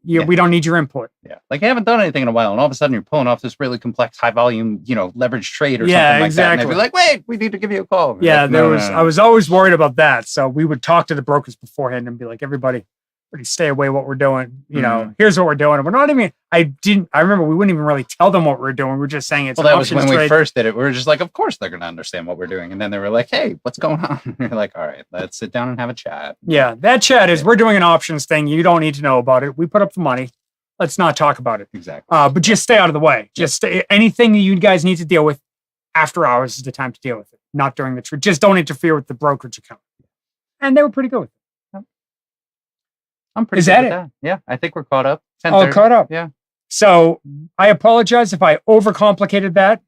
Yeah. we don't need your input. Yeah. Like you haven't done anything in a while. And all of a sudden you're pulling off this really complex, high volume, leverage trade or Yeah, something like that. And they'd exactly. be like, wait, we need to give you a call. We're Yeah, like, "No, no, no, I no." was always worried about that. So we would talk to the brokers beforehand and be like, everybody stay away what we're doing. Mhm. Here's what we're doing. And we're not even, I remember we wouldn't even really tell them what we were doing. We were just saying it's Well, an that was options when we trade. first did it. We were just like, of course they're going to understand what we're doing. And then they were like, hey, what's going on? And you're like, all right, let's sit down and have a chat. Yeah, that chat is Yeah. we're doing an options thing. You don't need to know about it. We put up the money. Let's not talk about it. Exactly. But just stay out of the way. Just anything you guys need to deal with after hours is the time to deal with it, not during the trade. Just don't interfere with the brokerage account. And they were pretty good with it. I'm pretty Is good that with it? that. Yeah, I think we're caught up. All 10:30. caught up. Yeah. So I apologize if I overcomplicated that.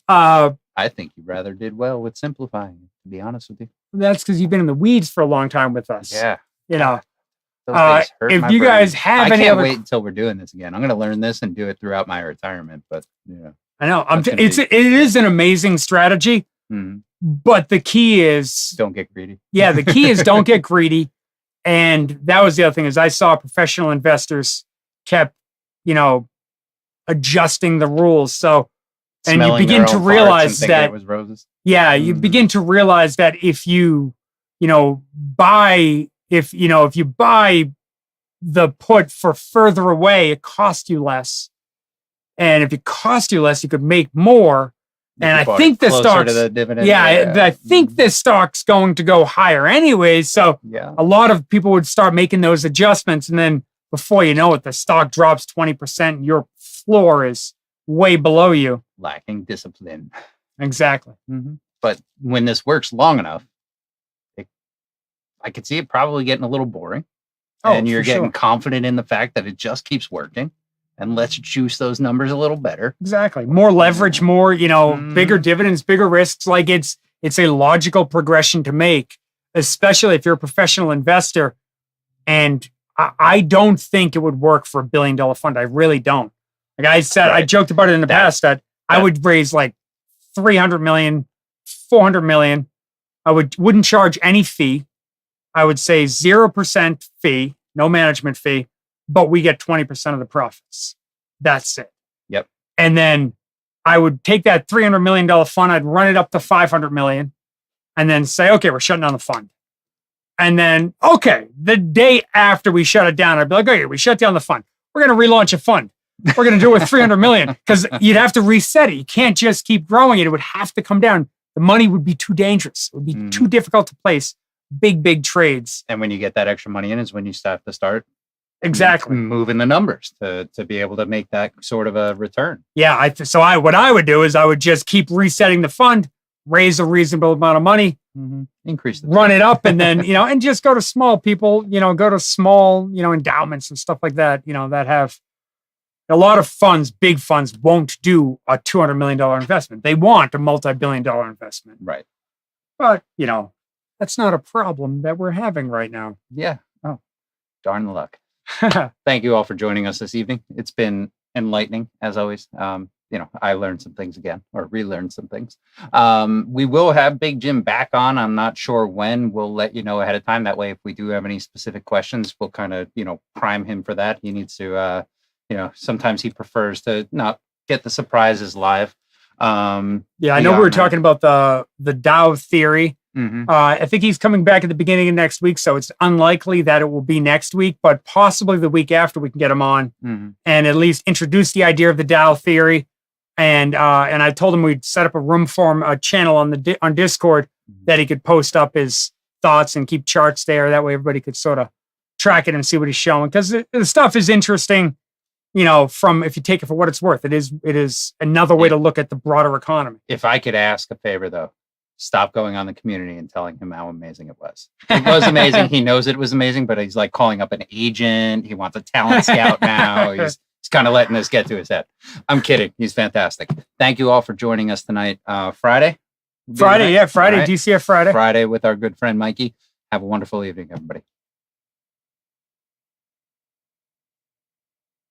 I think you rather did well with simplifying, to be honest with you. That's because you've been in the weeds for a long time with us. Yeah. Those days hurt if my you brain. guys have I any can't other, wait until we're doing this again. I'm going to learn this and do it throughout my retirement. But yeah. I know That's gonna it is an amazing strategy, Mhm. but the key is Don't get greedy. Yeah, the key is don't get greedy. And that was the other thing is I saw professional investors kept, adjusting the rules. So, and you Smelling begin their to own farts realize and thinking that, it was roses. yeah, you Mhm. begin to realize that if you, buy, if you buy the put for further away, it costs you less. And if it cost you less, you could make more. And I think the closer stock's to the dividend. yeah, I think this stock's going to go higher anyways. So Yeah. a lot of people would start making those adjustments. And then before you know it, the stock drops 20% and your floor is way below you. Lacking discipline. Exactly. But when this works long enough, I could see it probably getting a little boring. And you're getting confident in the fact that it just keeps working. And let's juice those numbers a little better. Exactly. More leverage, more, bigger dividends, bigger risks. Like it's a logical progression to make, especially if you're a professional investor. And I don't think it would work for $1 billion fund. I really don't. Like I said, I joked about it in the past that I would raise like 300 million, 400 million. I wouldn't charge any fee. I would say 0% fee, no management fee, but we get 20% of the profits. That's it. Yep. And then I would take that $300 million fund, I'd run it up to 500 million and then say, okay, we're shutting down the fund. And then, okay, the day after we shut it down, I'd be like, okay, we shut down the fund. We're going to relaunch a fund. We're going to do it with 300 million because you'd have to reset it. You can't just keep growing it. It would have to come down. The money would be too dangerous. It would be too difficult to place big trades. And when you get that extra money in is when you start exactly moving the numbers to be able to make that sort of a return. Yeah. What I would do is I would just keep resetting the fund, raise a reasonable amount of money, increase, run it up, and then, and just go to small people, go to small, endowments and stuff like that, that have a lot of funds, big funds won't do a $200 million investment. They want a multi-billion-dollar investment. Right. But, that's not a problem that we're having right now. Yeah. Oh, darn the luck. Thank you all for joining us this evening. It's been enlightening as always. I learned some things again, or relearned some things. We will have Big Jim back on. I'm not sure when. We'll let you know ahead of time. That way, if we do have any specific questions, we'll kind of, prime him for that. He needs to, sometimes he prefers to not get the surprises live. I know we were talking about the Dow theory. I think he's coming back at the beginning of next week, so it's unlikely that it will be next week, but possibly the week after we can get him on and at least introduce the idea of the Dow theory. And I told him we'd set up a room for him, a channel on Discord that he could post up his thoughts and keep charts there. That way everybody could sort of track it and see what he's showing, because the stuff is interesting. From, if you take it for what it's worth, it is another way to look at the broader economy. If I could ask a favor, though, stop going on the community and telling him how amazing it was. It was amazing. He knows it was amazing, but he's like calling up an agent. He wants a talent scout now. He's kind of letting this get to his head. I'm kidding. He's fantastic. Thank you all for joining us tonight. Friday. Friday. Right? DCF Friday. Friday with our good friend Mikey. Have a wonderful evening, everybody.